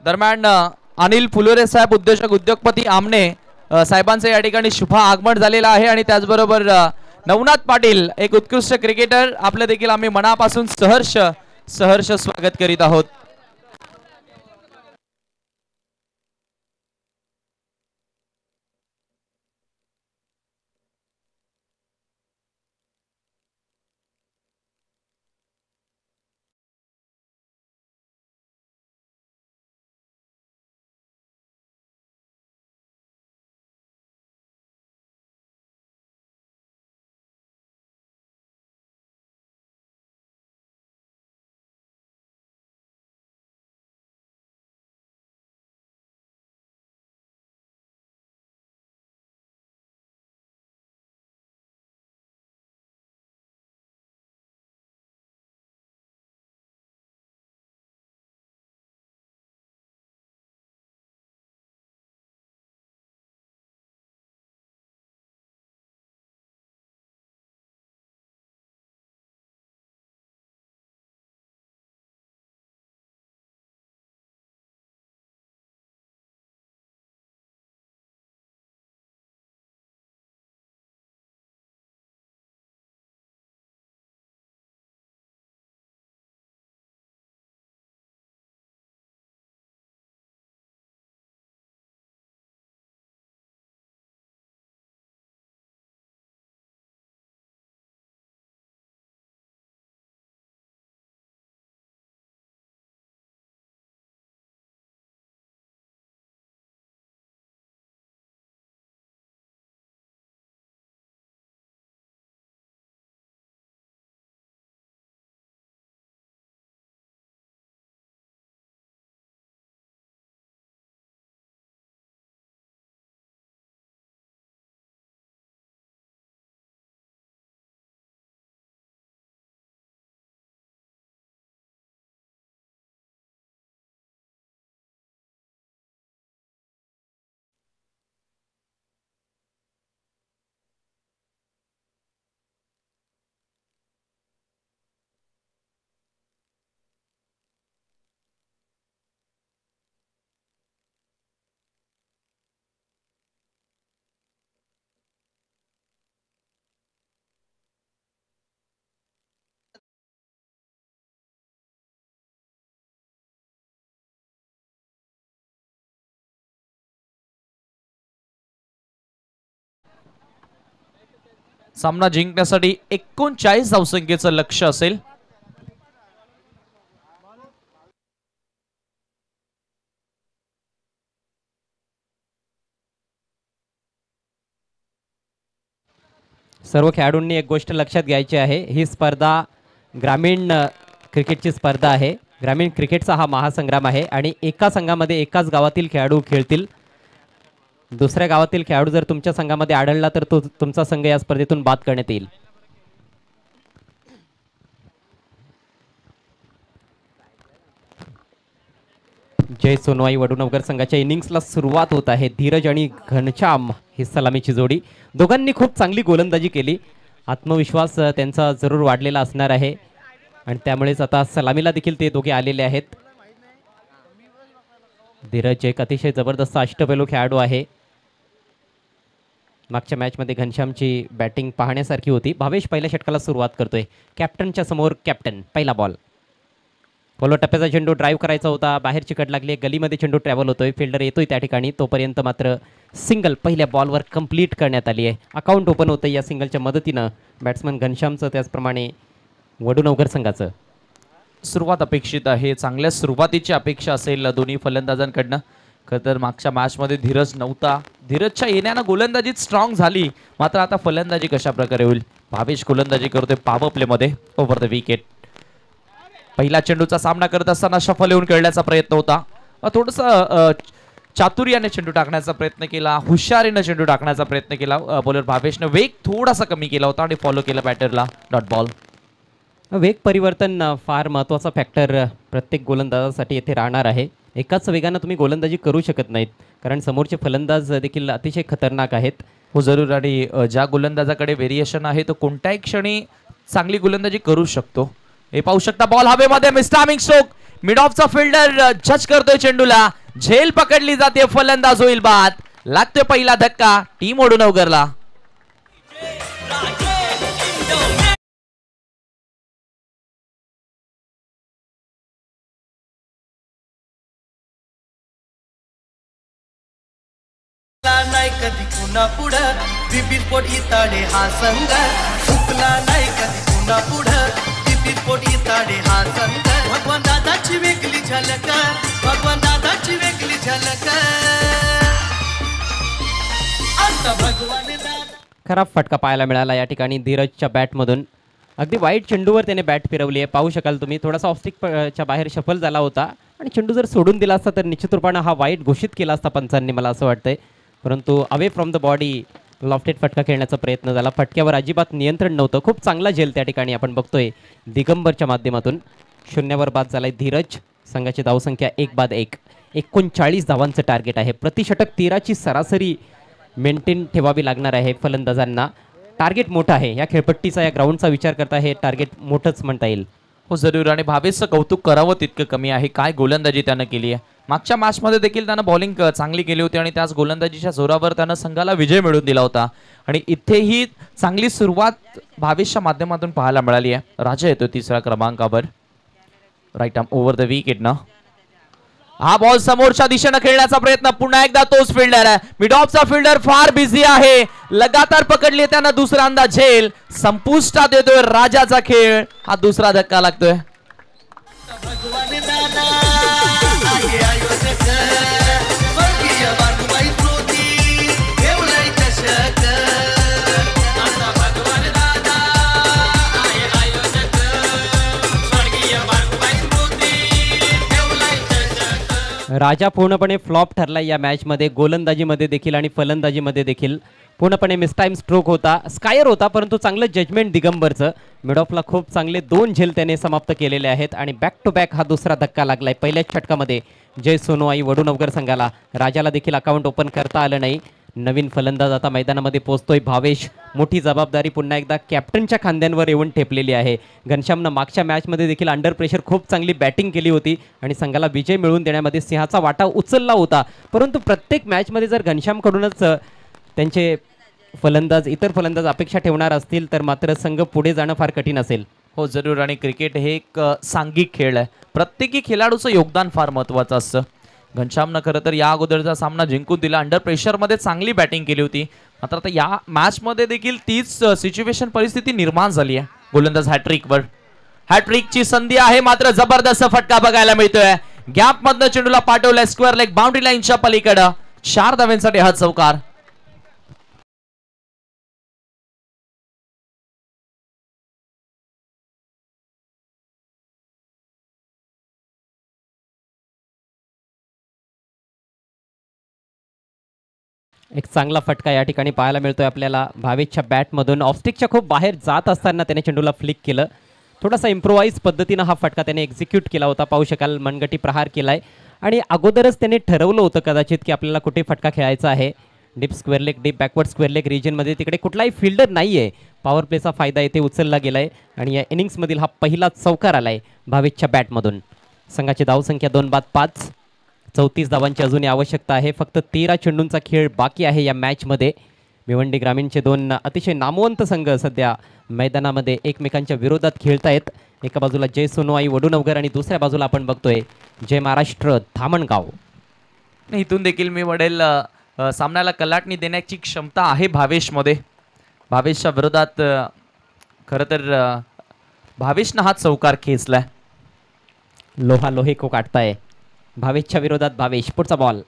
दरम्यान अनिल फुलोरे साहेब, उद्योजक उद्योगपती आमने साहेबांचं या ठिकाणी शुभ आगमन झालेलं आहे आणि त्याचबरोबर नवनाथ पाटील, एक उत्कृष्ट क्रिकेटर, आपलं देखील आम्ही मनापासून सहर्ष स्वागत करीत आहोत. सामना जिंकण्यासाठी 39 धावसंख्येचं लक्ष्य असेल. सर्व खेळाडूंनी एक गोष्ट लक्षात घ्यायची आहे, ही स्पर्धा ग्रामीण क्रिकेटची स्पर्धा आहे. ग्रामीण क्रिकेटचा हा महासंग्राम आहे आणि एका संघामध्ये एकाच गावातील खेळाडू खेळतील. दुसऱ्या गावातील खेळाडू जर तुमच्या संघामध्ये आढळला तर तो तुमचा संघ या स्पर्धेतून बाद करण्यात येईल. जय सोनवाई वडूनगर संघाच्या इनिंग्सला सुरुवात होत आहे. धीरज आणि घनश्याम ही सलामीची जोडी, दोघांनी खूप चांगली गोलंदाजी केली. आत्मविश्वास त्यांचा जरूर वाढलेला असणार आहे आणि त्यामुळेच आता सलामीला देखील ते दोघे आलेले आहेत. धीरज एक अतिशय जबरदस्त अष्टपैलू खेळाडू आहे. मागच्या मॅचमध्ये घनश्यामची बॅटिंग पाहण्यासारखी होती. भावेश पहिल्या षटकाला सुरुवात करतोय. कॅप्टनच्या समोर कॅप्टन, पहिला बॉल. फॉलो टप्प्याचा चेंडू ड्राईव्ह करायचा होता, बाहेरची कट लागली, गलीमध्ये चेंडू ट्रॅव्हल होतोय, फिल्डर येतोय त्या ठिकाणी. तोपर्यंत मात्र सिंगल पहिल्या बॉलवर कंप्लीट करण्यात आली आहे. अकाउंट ओपन होतं या सिंगलच्या मदतीनं बॅट्समन घनश्यामचं, त्याचप्रमाणे वडूनगर संघाचं. सुरुवात अपेक्षित आहे, चांगल्या सुरुवातीची अपेक्षा असेल दोन्ही फलंदाजांकडनं. खरं तर मागच्या मॅचमध्ये धीरज नव्हता, धीरजच्या येण्यानं गोलंदाजीत स्ट्रॉंग झाली, मात्र आता फलंदाजी कशा प्रकारे होईल. भावेश गोलंदाजी करतोय पॉवर प्लेमध्ये ओव्हर द विकेट. पहिला चेंडूचा सामना करत असताना शफल येऊन खेळण्याचा प्रयत्न होता, थोडंसं चातुर्याने चेंडू टाकण्याचा प्रयत्न केला, हुशारीनं चेंडू टाकण्याचा प्रयत्न केला. बॉलर भावेशनं वेग थोडासा कमी केला होता आणि फॉलो केला बॅटरला. Dot ball. वेग परिवर्तन फार महत्त्वाचा फॅक्टर प्रत्येक गोलंदाजासाठी येथे राहणार आहे. एकाच वेगानं तुम्ही गोलंदाजी करू शकत नाहीत, कारण समोरचे फलंदाज देखील अतिशय खतरनाक आहेत. हो जरूर, आणि ज्या गोलंदाजाकडे व्हेरिएशन आहे तो कोणत्याही क्षणी चांगली गोलंदाजी करू शकतो. हे पाहू शकता, बॉल हवेमध्ये, मिस्टामिंग स्ट्रोक. मिड ऑफचा फिल्डर जज करतोय चेंडूला, झेल पकडली जाते, फलंदाज होईल बाद. लागतोय पहिला धक्का टीम वडूनगरला. नाही कधी पुन्हा पुढं बिबी स्पोर्ट इताडे हा संघ चुकला नाही कधी पुन्हा पुढं बिबी स्पोर्ट इताडे हा संघ. भगवान दादाची वेगळी झलक, भगवान दादाची वेगळी झलक. आता भगवान दादा. खराब फटका पाहायला मिळाला या ठिकाणी धीरजच्या बॅटमधून. अगदी वाईट चेंडूवर त्याने बॅट फिरवली आहे. पाहू शकाल तुम्ही, थोडासा ऑफस्टिकच्या बाहेर शफल झाला होता आणि चेंडू जर सोडून दिला असता तर निश्चित रूपानं हा वाईट घोषित केला असता पंचांनी, मला असं वाटतंय. परंतु away from the body lofted फटका खेळण्याचा प्रयत्न झाला. फटक्यावर अजिबात नियंत्रण नव्हतं. खूप चांगला झेल त्या ठिकाणी आपण बघतोय दिगंबरच्या माध्यमातून. शून्यावर बाद झालाय धीरज. संघाची धावसंख्या 1-1. 39 धावांचं टार्गेट आहे. प्रतिषटक 13ची सरासरी मेंटेन ठेवावी लागणार आहे फलंदाजांना. टार्गेट मोठं आहे या खेळपट्टीचा, या ग्राउंडचा विचार करता हे टार्गेट मोठंच म्हणता येईल. हो जरूर, आणि भावेशचं कौतुक करावं तितकं कमी आहे. काय गोलंदाजी त्यानं केली आहे. मागच्या मॅचमध्ये देखील त्यानं बॉलिंग चांगली केली होती आणि त्याच गोलंदाजीच्या जोरावर त्यानं संघाला विजय मिळवून दिला होता. आणि इथेही चांगली सुरुवात भावेशच्या माध्यमातून पाहायला मिळाली आहे. राजा येतो तिसऱ्या क्रमांकावर, right arm over the wicket ना. हा बॉल समोरच्या दिशेनं खेळण्याचा प्रयत्न, पुन्हा एकदा तोच फिल्डर आहे. मिड ऑफचा फिल्डर फार बिझी आहे, लगातार पकडली त्यानं दुसऱ्यांदा झेल. संपुष्टात येतोय राजाचा खेळ. हा दुसरा धक्का लागतोय. भगवान दादा आहे आयोजक, स्वर्गीय बानुबाई स्मृती ठेवलाय चषक. आता भगवान दादा आहे आयोजक, स्वर्गीय बानुबाई स्मृती ठेवलाय चषक. राजा पूर्णपणे फ्लॉप ठरला या मॅचमध्ये, गोलंदाजीमध्ये देखील आणि फलंदाजीमध्ये देखील. पूर्णपणे मिसटाईम स्ट्रोक होता, स्कायर होता, परंतु चांगलं जजमेंट दिगंबरचं. मिड ऑफला खूप चांगले 2 झेल त्याने समाप्त केलेले आहेत आणि बॅक टू बॅक हा दुसरा धक्का लागलाय पहिल्याच षटकामध्ये जय सोनवाई वडूनगर संघाला. राजाला देखील अकाउंट ओपन करता आलं नाही. नवीन फलंदाज आता मैदानामध्ये पोहोचतोय भावेश. मोठी जबाबदारी पुन्हा एकदा कॅप्टनच्या खांद्यांवर येऊन ठेपलेली आहे. घनश्यामनं मागच्या मॅचमध्ये देखील अंडर प्रेशर खूप चांगली बॅटिंग केली होती आणि संघाला विजय मिळवून देण्यामध्ये सिंहाचा वाटा उचलला होता. परंतु प्रत्येक मॅचमध्ये जर घनश्यामकडूनच त्यांचे फलंदाज, इतर फलंदाज अपेक्षा ठेवणार असतील तर मात्र संघ पुढे जाणं फार कठीण असेल. हो जरूर, आणि क्रिकेट हे एक सांघिक खेळ आहे. प्रत्येकी खेळाडूचं योगदान फार महत्त्वाचं असतं. घनश्यामनं खरं तर या अगोदरचा सामना जिंकून दिला, अंडर प्रेशरमध्ये चांगली बॅटिंग केली होती. मात्र आता या मॅचमध्ये देखील तीच सिच्युएशन परिस्थिती निर्माण झाली आहे. गोलंदाज हॅट्रिकवर, हॅट्रिकची संधी आहे मात्र जबरदस्त फटका बघायला मिळतोय. गॅप मधनं चेंडूला पाठवलाय स्क्वेअर लेग बाउंड्री लाईनच्या पलीकडं. 4 धावांसाठी हा चौकार. एक चांगला फटका या ठिकाणी पाहायला मिळतोय आपल्याला. भावेशच्या बॅटमधून ऑफस्टिकच्या खूप बाहेर जात असताना त्याने चेंडूला फ्लिक केलं. थोडासा इम्प्रोवाइज पद्धतीनं हा फटका त्याने एक्झिक्यूट केला होता. पाहू शकाल मनगटी प्रहार केलाय आणि अगोदरच त्याने ठरवलं होतं कदाचित की आपल्याला कुठे फटका खेळायचा आहे. Deep square leg, deep backward square leg रिजनमध्ये तिकडे कुठलाही फिल्डर नाही आहे. पॉवर प्लेचा फायदा येथे उचलला गेलाय आणि या इनिंग्समधील हा पहिला चौकार आलाय भावेशच्या बॅटमधून. संघाची धावसंख्या 2-5. 34 धावांची अजूनही आवश्यकता आहे. फक्त 13 चेंडूंचा खेळ बाकी आहे या मॅचमध्ये. भिवंडी ग्रामीणचे 2 अतिशय नामवंत संघ सध्या मैदानामध्ये एकमेकांच्या विरोधात खेळतायत. एका बाजूला जय सोनोई वडूनवगर आणि दुसऱ्या बाजूला आपण बघतोय जय महाराष्ट्र धामणगाव. इथून देखील मी म्हणेल सामन्याला कलाटणी देण्याची क्षमता आहे भावेशमध्ये. भावेशच्या विरोधात खरं तर भावेशनं हा चौकार खेचलाय. लोहा लोहे को काटताय भावेशच्या विरोधात भावेश. पुढचा बॉल.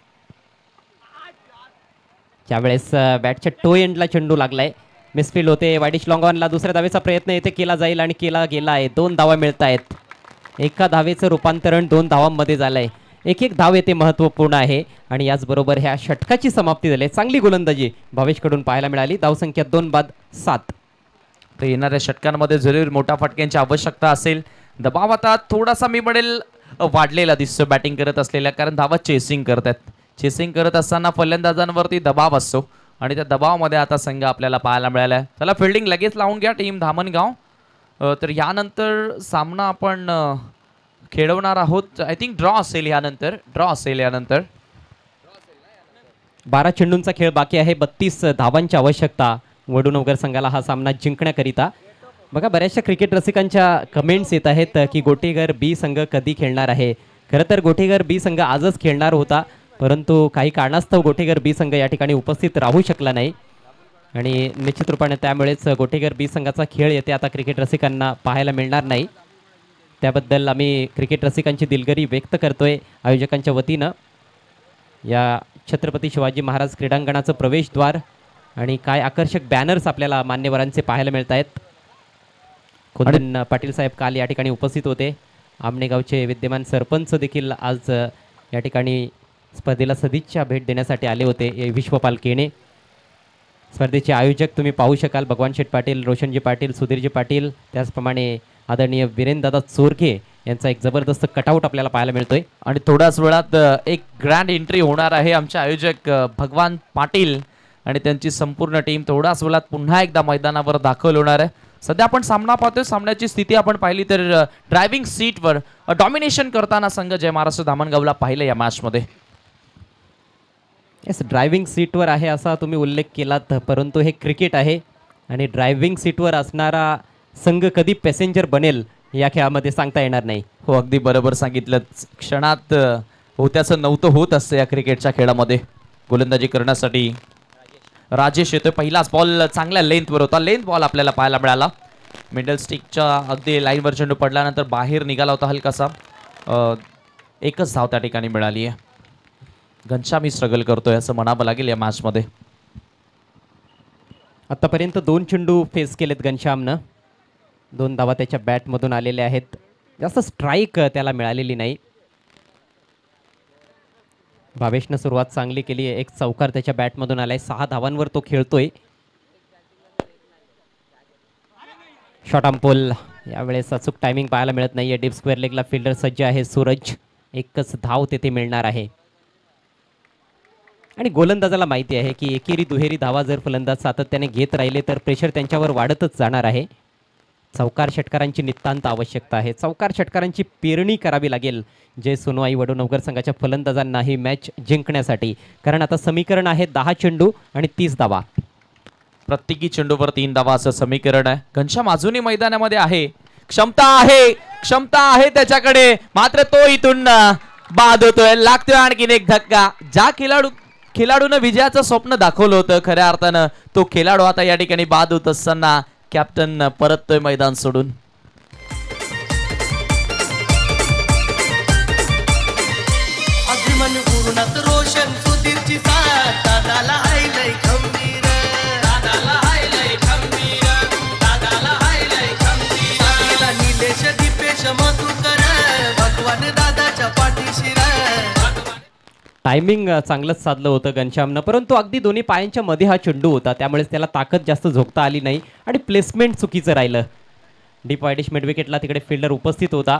त्यावेळेस बॅटच्या टो एंडला चेंडू लागलाय. मिसफील्ड होते. वाईडिश लॉंग ऑनला दुसऱ्या धावेचा प्रयत्न येथे केला जाईल आणि केला गेला आहे. 2 धावा मिळत आहेत. एका धावेचं रूपांतरण 2 धावांमध्ये झालंय. एक धाव येथे महत्त्वपूर्ण आहे आणि याचबरोबर ह्या षटकाची समाप्ती झाली. चांगली गोलंदाजी भावेशकडून पाहायला मिळाली. धावसंख्या 2-7. तर येणाऱ्या षटकांमध्ये जरूर मोठ्या फटक्यांची आवश्यकता असेल. दबाव आता थोडासा मी म्हणेल वाढलेला दिसतो बॅटिंग करत असलेल्या, कारण धावा चेसिंग करतात. चेसिंग करत असताना फलंदाजांवरती दबाव असतो आणि त्या दबावामध्ये आता संघ आपल्याला पाहायला मिळाला आहे. चला फिल्डिंग लगेच लावून घ्या टीम धामणगाव. तर यानंतर सामना आपण खेळवणार आहोत. आय थिंक ड्रॉ असेल यानंतर. 12 चेंडूंचा खेळ बाकी आहे. 32 धावांची आवश्यकता वडूनवगर संघाला हा सामना जिंकण्याकरिता. बघा बऱ्याचशा क्रिकेट रसिकांच्या कमेंट्स येत आहेत की गोटेघर बी संघ कधी खेळणार आहे. खरं तर गोटेघर बी संघ आजच खेळणार होता, परंतु काही कारणास्तव गोटेघर बी संघ या ठिकाणी उपस्थित राहू शकला नाही आणि निश्चित रूपाने त्यामुळेच गोटेघर बी संघाचा खेळ येते आता क्रिकेट रसिकांना पाहायला मिळणार नाही. त्याबद्दल आम्ही क्रिकेट रसिकांची दिलगिरी व्यक्त करतोय आयोजकांच्या वतीनं. या छत्रपती शिवाजी महाराज क्रीडांगणाचं प्रवेशद्वार आणि काय आकर्षक बॅनर्स आपल्याला मान्यवरांचे पाहायला मिळत आहेत. कुंदन पाटील साहेब काल या ठिकाणी उपस्थित होते. आमणेगावचे विद्यमान सरपंच देखील आज या ठिकाणी स्पर्धेला सदिच्छा भेट देण्यासाठी आले होते. विश्वपाल केणे. स्पर्धेचे आयोजक तुम्ही पाहू शकाल भगवान शेठ पाटील, रोशनजी पाटील, सुधीरजी पाटील, त्याचप्रमाणे आदरणीय वीरेंद्रदादा चोरके यांचा एक जबरदस्त कटआउट आपल्याला पाहायला मिळतोय. आणि थोड्याच वेळात एक ग्रँड एंट्री होणार आहे. आमचे आयोजक भगवान पाटील आणि त्यांची संपूर्ण टीम थोड्याच वेळात पुन्हा एकदा मैदानावर दाखल होणार आहे. सध्या आपण सामना पाहतोय. सामन्याची स्थिती आपण पाहिली तर ड्रायव्हिंग सीटवर डॉमिनेशन करताना संघ जय महाराष्ट्र धामणगावला पाहिलं या मॅचमध्ये. येस, ड्रायव्हिंग सीटवर आहे असा तुम्ही उल्लेख केलात, परंतु हे क्रिकेट आहे आणि ड्रायव्हिंग सीटवर असणारा संघ कधी पॅसेंजर बनेल या खेळामध्ये सांगता येणार नाही. हो, अगदी बरोबर सांगितलं. क्षणात होत्याचं नव्हतं होत असतं या क्रिकेटच्या खेळामध्ये. गोलंदाजी करण्यासाठी राजेश येतोय. पहिलाच बॉल चांगल्या लेंथवर होता. लेंथ बॉल आपल्याला पाहायला मिळाला. मिडल स्टिकच्या अगदी लाईनवर चेंडू पडल्यानंतर बाहेर निघाला होता हलकासा. एकच धाव त्या ठिकाणी मिळाली आहे. घनश्यामी स्ट्रगल करतोय असं म्हणावं लागेल या मॅचमध्ये. आतापर्यंत 2 चेंडू फेस केलेत घनश्यामनं. 2 धावा त्याच्या बॅटमधून आलेल्या आहेत. जास्त स्ट्राईक त्याला मिळालेली नाही. भावेशनं सुरुवात चांगली केली आहे. एक चौकार त्याच्या बॅटमधून आलाय. 6 धावांवर तो खेळतोय. Short arm pull. यावेळेस अचूक टायमिंग पाहायला मिळत नाहीये. डीप स्क्वेअर लेगला फिल्डर सज्ज आहे सूरज. एकच धाव तेथे मिळणार आहे आणि गोलंदाजाला माहिती आहे की एकेरी दुहेरी धावा जर फलंदाज सातत्याने घेत राहिले तर प्रेशर त्यांच्यावर वाढतच जाणार आहे. चौकार षटकारांची नितांत आवश्यकता आहे. चौकार षटकारांची पेरणी करावी लागेल जय सोनोई वडूनवगर संघाच्या फलंदाजांना ही मॅच जिंकण्यासाठी, कारण आता समीकरण आहे 10 चेंडू आणि 30 धावा. प्रत्येकी चेंडूवर 3 धावा असं समीकरण आहे. घनश्याम अजूनही मैदानामध्ये आहे. क्षमता आहे त्याच्याकडे, मात्र तो इथून बाद होतोय, लागतोय आणखीन एक धक्का. ज्या खेळाडूनं विजयाचं स्वप्न दाखवलं होतं खऱ्या अर्थानं तो खेळाडू आता या ठिकाणी बाद होत असताना कॅप्टन परततोय मैदान सोडून. अभिमन्यू गुरुनाथ रोशन सुधीरची साथ दादाला हायलय खंबीर, दादाला हायलय खंबीर, दादाला हायलय खंबीर. साथीला निलेश दीपेश मधुकर भगवान दादाच्या पाठीशी टायमिंग चांगलंच साधलं होतं घनश्यामनं, परंतु अगदी दोन्ही पायांच्या मध्ये हा चेंडू होता, त्यामुळे त्याला ताकद जास्त झोकता आली नाही आणि प्लेसमेंट चुकीचं राहिलं. डीप वाईडिश मिडविकेटला तिकडे फिल्डर उपस्थित होता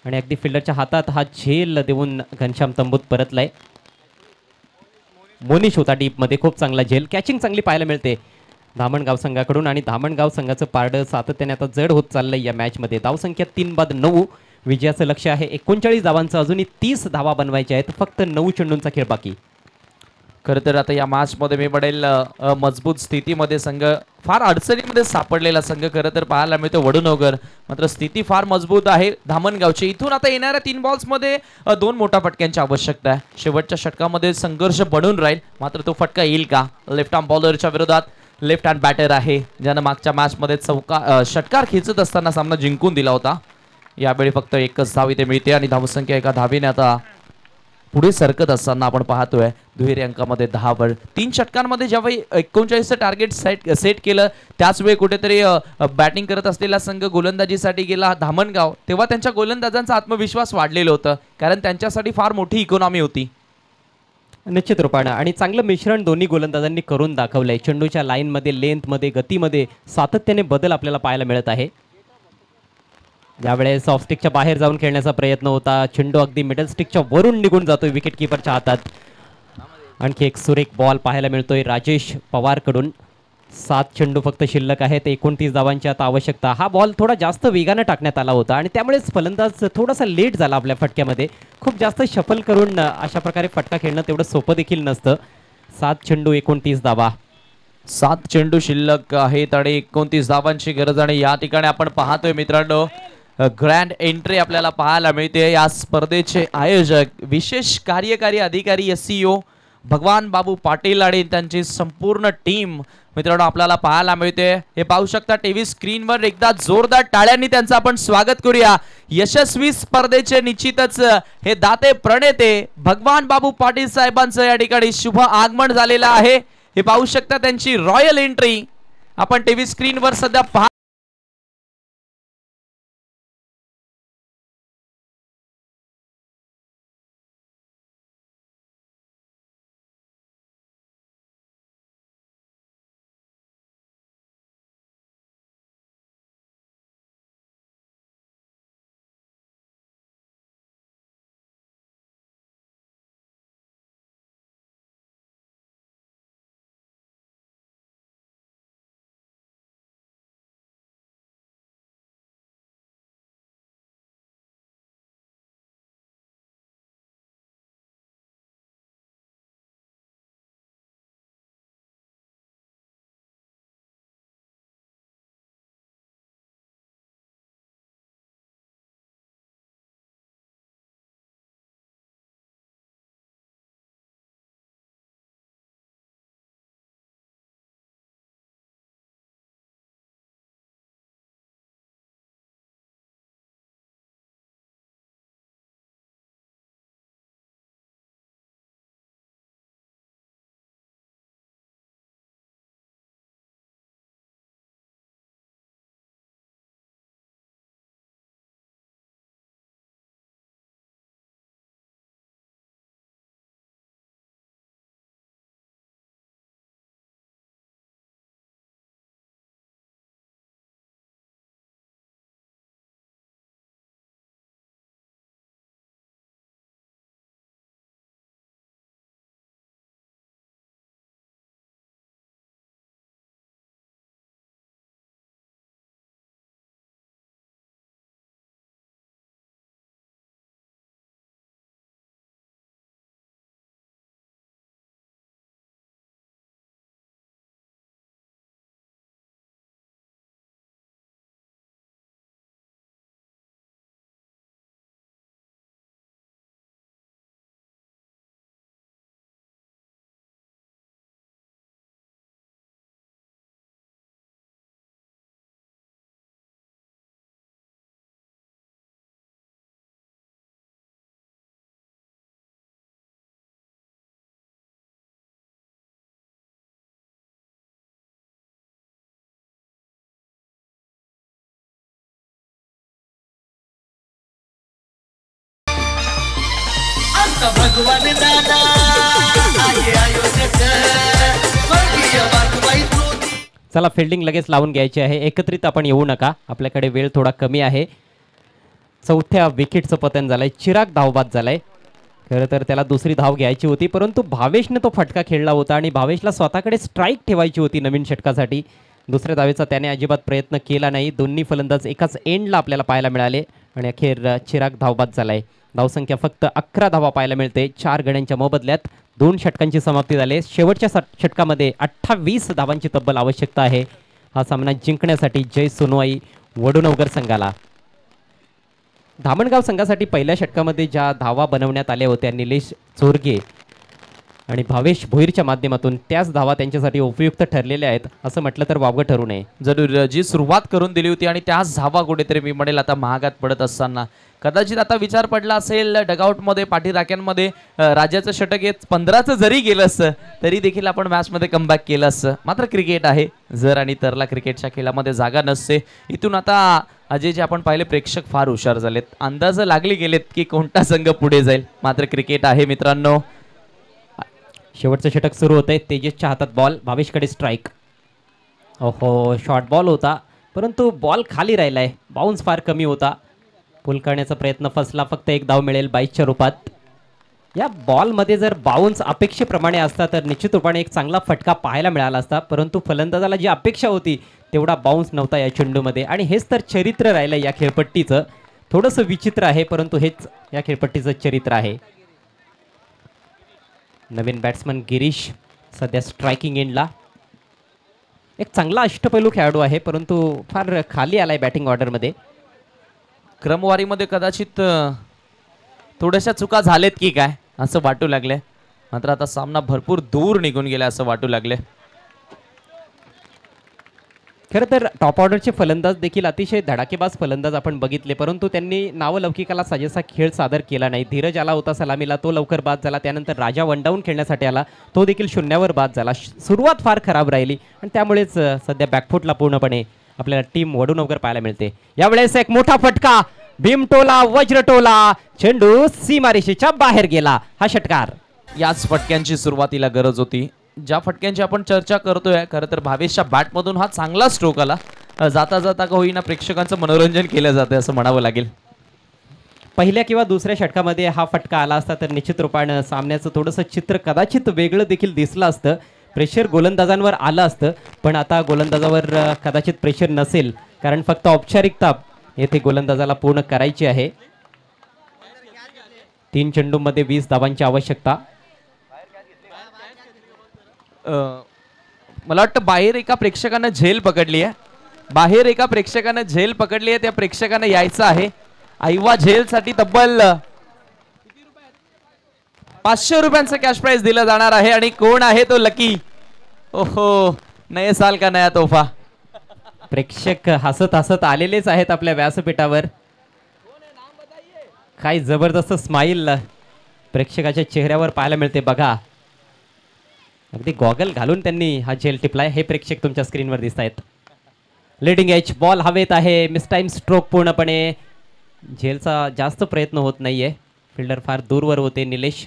आणि अगदी फिल्डरच्या हातात हा झेल देऊन घनश्याम तंबूत परतलाय. मोनिश होता डीपमध्ये, खूप चांगला झेल. कॅचिंग चांगली पाहायला मिळते धामणगाव संघाकडून आणि धामणगाव संघाचं पारडं सातत्याने आता जड होत चाललंय या मॅचमध्ये. धावसंख्या 3-9, विजयाचं लक्ष आहे 39 धावांचं, अजूनही 30 धावा बनवायच्या आहेत, फक्त 9 चेंडूंचा खेळ बाकी. खरं तर आता या मॅचमध्ये मी पडेल मजबूत स्थितीमध्ये संघ, फार अडचणीमध्ये सापडलेला संघ खरं तर पाहायला मिळतो वडूनगर, मात्र स्थिती फार मजबूत आहे धामणगावची. इथून आता येणाऱ्या 3 बॉल्समध्ये 2 मोठ्या फटक्यांची आवश्यकता आहे. शेवटच्या षटकामध्ये संघर्ष बनून राहील, मात्र तो फटका येईल का? लेफ्ट आर्म बॉलरच्या विरोधात लेफ्ट हँड बॅटर आहे, ज्यानं मागच्या मॅचमध्ये षटकार खेचत असताना सामना जिंकून दिला होता. यावेळी फक्त एकच धाव इथे मिळते आणि धावसंख्या एका धावेने आता पुढे सरकत असताना आपण पाहतोय दुहेरी अंकामध्ये 10 वर. 3 षटकांमध्ये ज्यावेळी 39चं टार्गेट सेट केलं, त्याच वेळी कुठेतरी बॅटिंग करत असलेला संघ गोलंदाजीसाठी गेला धामणगाव, तेव्हा त्यांच्या गोलंदाजांचा आत्मविश्वास वाढलेला होतं, कारण त्यांच्यासाठी फार मोठी इकॉनॉमी होती. निश्चित रूपानं आणि चांगलं मिश्रण दोन्ही गोलंदाजांनी करून दाखवलंय. चेंडूच्या लाईनमध्ये, लेंथमध्ये, गतीमध्ये सातत्याने बदल आपल्याला पाहायला मिळत आहे. ज्यावेळेस ऑफ स्टिकच्या बाहेर जाऊन खेळण्याचा प्रयत्न होता, चेंडू अगदी मिडल स्टिकच्या वरून निघून जातोय विकेट किपरच्या हातात. आणखी एक सुरेख बॉल पाहायला मिळतोय राजेश पवारकडून. 7 चेंडू फक्त शिल्लक आहेत, 29 धावांची आता आवश्यकता. हा बॉल थोडा जास्त वेगानं टाकण्यात आला होता आणि त्यामुळेच फलंदाज थोडासा लेट झाला आपल्या फटक्यामध्ये. खूप जास्त शफल करून अशा प्रकारे फटका खेळणं तेवढं सोपं देखील नसतं. 7 चेंडू 29 धावा, 7 चेंडू शिल्लक आहेत आणि 29 धावांची गरज. आणि या ठिकाणी आपण पाहतोय मित्रांनो, ग्रँड एंट्री आपल्याला पाहायला मिळते. या स्पर्धेचे आयोजक विशेष कार्यकारी अधिकारी SCO भगवान बाबू पाटील आणि त्यांची संपूर्ण टीम मित्रांनो आपल्याला पाहायला मिळते. हे पाहू शकता टीव्ही स्क्रीनवर. एकदा जोरदार टाळ्यांनी त्यांचं आपण स्वागत करूया. यशस्वी स्पर्धेचे निश्चितच हे दाते प्रणेते भगवान बाबू पाटील साहेबांचं या ठिकाणी शुभ आगमन झालेलं आहे. हे पाहू शकता त्यांची रॉयल एंट्री आपण टीव्ही स्क्रीनवर सध्या पाहतो. आमचा भगवान दादा आहे आयोजक स्वर्गीय बातुबाई कृती. चला फिल्डिंग लगेच लावून घ्यायची आहे, एकत्रित आपण येऊ नका, आपल्याकडे वेळ थोडा कमी आहे. चौथ्या विकेटचं पतन झालंय, चिराग धावबाद झालाय. खरं तर त्याला दुसरी धाव घ्यायची होती, परंतु भावेशने तो फटका खेळला होता आणि भावेशला स्वतःकडे स्ट्राईक ठेवायची होती नवीन षटकासाठी. दुसऱ्या धावेचा त्याने अजिबात प्रयत्न केला नाही. दोन्ही फलंदाज एकाच एंडला आपल्याला पाहायला मिळाले आणि अखेर चिराग धावबाद झालाय. धावसंख्या फक्त 11 धावा पाहायला मिळते 4 गड्यांच्या मोबदल्यात. 2 षटकांची समाप्ती झाली. शेवटच्या षटकामध्ये 28 धावांची तब्बल आवश्यकता आहे हा सामना जिंकण्यासाठी जय सोनवाई वडुनवगर संघाला. धामणगाव संघासाठी पहिल्या षटकामध्ये ज्या धावा बनवण्यात आल्या होत्या निलेश चोरगे आणि भावेश भोईरच्या माध्यमातून, त्याच धावा त्यांच्यासाठी उपयुक्त ठरलेल्या आहेत असं म्हटलं तर वावगं ठरू नये. जरूर जी सुरुवात करून दिली होती आणि त्याच धावा कुठेतरी मी म्हणेल आता महागात पडत असताना कदाचित आता विचार पडला असेल डगआउटमध्ये पाठीराख्यांमध्ये राजाचं षटक येत 15चं जरी गेलं असतं तरी देखील आपण मॅचमध्ये कमबॅक केलं असतं. मात्र क्रिकेट आहे, जर आणि तरला क्रिकेटच्या खेळामध्ये जागा नसते. इथून आता अजय जे आपण पाहिले प्रेक्षक फार हुशार झालेत, अंदाज लागले गेलेत की कोणता संघ पुढे जाईल. मात्र क्रिकेट आहे मित्रांनो. शेवटचं षटक सुरू होतंय. तेजसच्या हातात बॉल, भावेशकडे स्ट्राईक. ओहो, शॉर्ट बॉल होता परंतु बॉल खाली राहिलाय, बाउन्स फार कमी होता. पुल करण्याचा प्रयत्न फसला. फक्त एक धाव मिळेल 22च्या रूपात. या बॉलमध्ये जर बाउन्स अपेक्षेप्रमाणे असता तर निश्चित रूपाने एक चांगला फटका पाहायला मिळाला असता, परंतु फलंदाजाला जी अपेक्षा होती तेवढा बाउन्स नव्हता या चेंडूमध्ये आणि हेच तर चरित्र राहिलं या खेळपट्टीचं. थोडंसं विचित्र आहे परंतु हेच या खेळपट्टीचं चरित्र आहे. नवीन बॅट्समन गिरीश सध्या स्ट्रायकिंग एंडला. एक चांगला अष्टपैलू खेळाडू आहे परंतु फार खाली आलाय बॅटिंग ऑर्डरमध्ये. क्रमवारीमध्ये कदाचित थोड्याशा चुका झालेत की काय असं वाटू लागले. मात्र आता सामना भरपूर दूर निघून गेला असं वाटू लागले. खरं तर टॉप ऑर्डरचे फलंदाज देखील अतिशय धडाकेबाज फलंदाज आपण बघितले, परंतु त्यांनी नावलौकिकाला साजेसा खेळ सादर केला नाही. धीरज आला होता सलामीला, तो लवकर बाद झाला. त्यानंतर राजा वनडाऊन खेळण्यासाठी आला, तो देखील शून्यावर बाद झाला. सुरुवात फार खराब राहिली आणि त्यामुळेच सध्या बॅकफुटला पूर्णपणे आपल्याला टीम वडुनवगर पाहायला मिळते. यावेळेस एक मोठा फटका, भीमटोला वज्रटोला, चेंडू सीमारेषेच्या बाहेर गेला. हा षटकार. याच फटक्यांची सुरुवातीला गरज होती, ज्या फटक्यांची आपण चर्चा करतोय. खरं तर भावेशच्या बॅटमधून हा चांगला स्ट्रोक आला. जाता जाता का होईना प्रेक्षकांचं मनोरंजन केलं जातं असं म्हणावं लागेल. पहिल्या किंवा दुसऱ्या षटकामध्ये हा फटका आला असता तर निश्चित रूपानं सामन्याचं थोडंसं चित्र कदाचित वेगळं देखील दिसलं असतं. प्रेशर गोलंदाजांवर आलं असतं, पण आता गोलंदाजावर कदाचित प्रेशर नसेल, कारण फक्त औपचारिकता येथे गोलंदाजाला पूर्ण करायची आहे. 3 चेंडूंमध्ये 20 धावांची आवश्यकता. मला वाटतं बाहेर एका प्रेक्षकानं झेल पकडली आहे. बाहेर एका प्रेक्षकानं झेल पकडली आहे, त्या प्रेक्षकानं यायचं आहे. आईवा झेलसाठी तब्बल 500 रुपयांचं कॅश प्राइज दिलं जाणार आहे. आणि कोण आहे तो लकी? ओहो, नये साल का नया तोहफा. प्रेक्षक हसत हसत आलेलेच आहेत आपल्या व्यासपीठावर. काय जबरदस्त स्माईल प्रेक्षकाच्या चेहऱ्यावर पाहायला मिळते बघा. अगदी गॉगल घालून त्यांनी हा झेल टिपलाय. हे प्रेक्षक तुमच्या स्क्रीनवर दिसत आहेत. लीडिंग एज, बॉल हवेत आहे. मिस टाइम स्ट्रोक पूर्णपणे. झेलचा जास्त प्रयत्न होत नाहीये, फिल्डर फार दूरवर होते निलेश.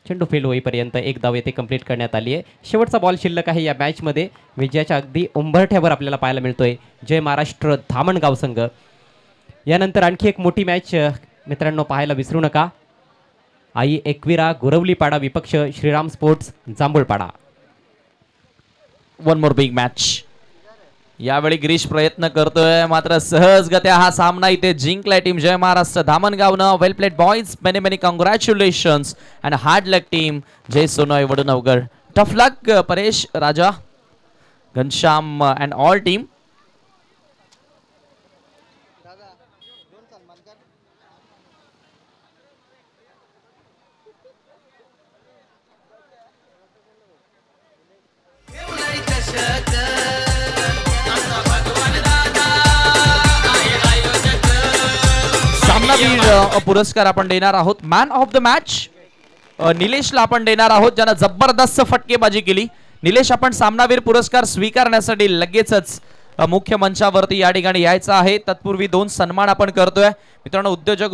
चेंडू फील्ड होईपर्यंत एक धाव येथे कंप्लीट करण्यात आली आहे. शेवटचा बॉल शिल्लक आहे या मॅचमध्ये. विजयाच्या अगदी उंबरठ्यावर आपल्याला पाहायला मिळतोय जय महाराष्ट्र धामणगाव संघ. यानंतर आणखी एक मोठी मॅच मित्रांनो पाहायला विसरू नका. आई एकविरा गुरवलीपाडा विपक्ष Shriram sports Jambhulpada. One more big match. यावेळी गिरीश प्रयत्न करतोय, मात्र सहजगत्या हा सामना इथे जिंकलाय टीम जय महाराष्ट्र धामणगावनं. Well played boys, many many congratulations and hard luck team Jay Sonoi Vadunvagar. Tough luck Paresh, Raja, Ghanshyam and all team. सामनावीर पुरस्कार आपण देणार आहोत. मॅन ऑफ द मॅच निलेशला आपण देणार आहोत, ज्यानं जबरदस्त फटकेबाजी केली. निलेश, आपण सामनावीर पुरस्कार स्वीकारण्यासाठी लगेचच मुख्य मंचावरती या ठिकाणी यायचं आहे. तत्पूर्वी 2 सन्मान आपण करतोय मित्रांनो. उद्योजक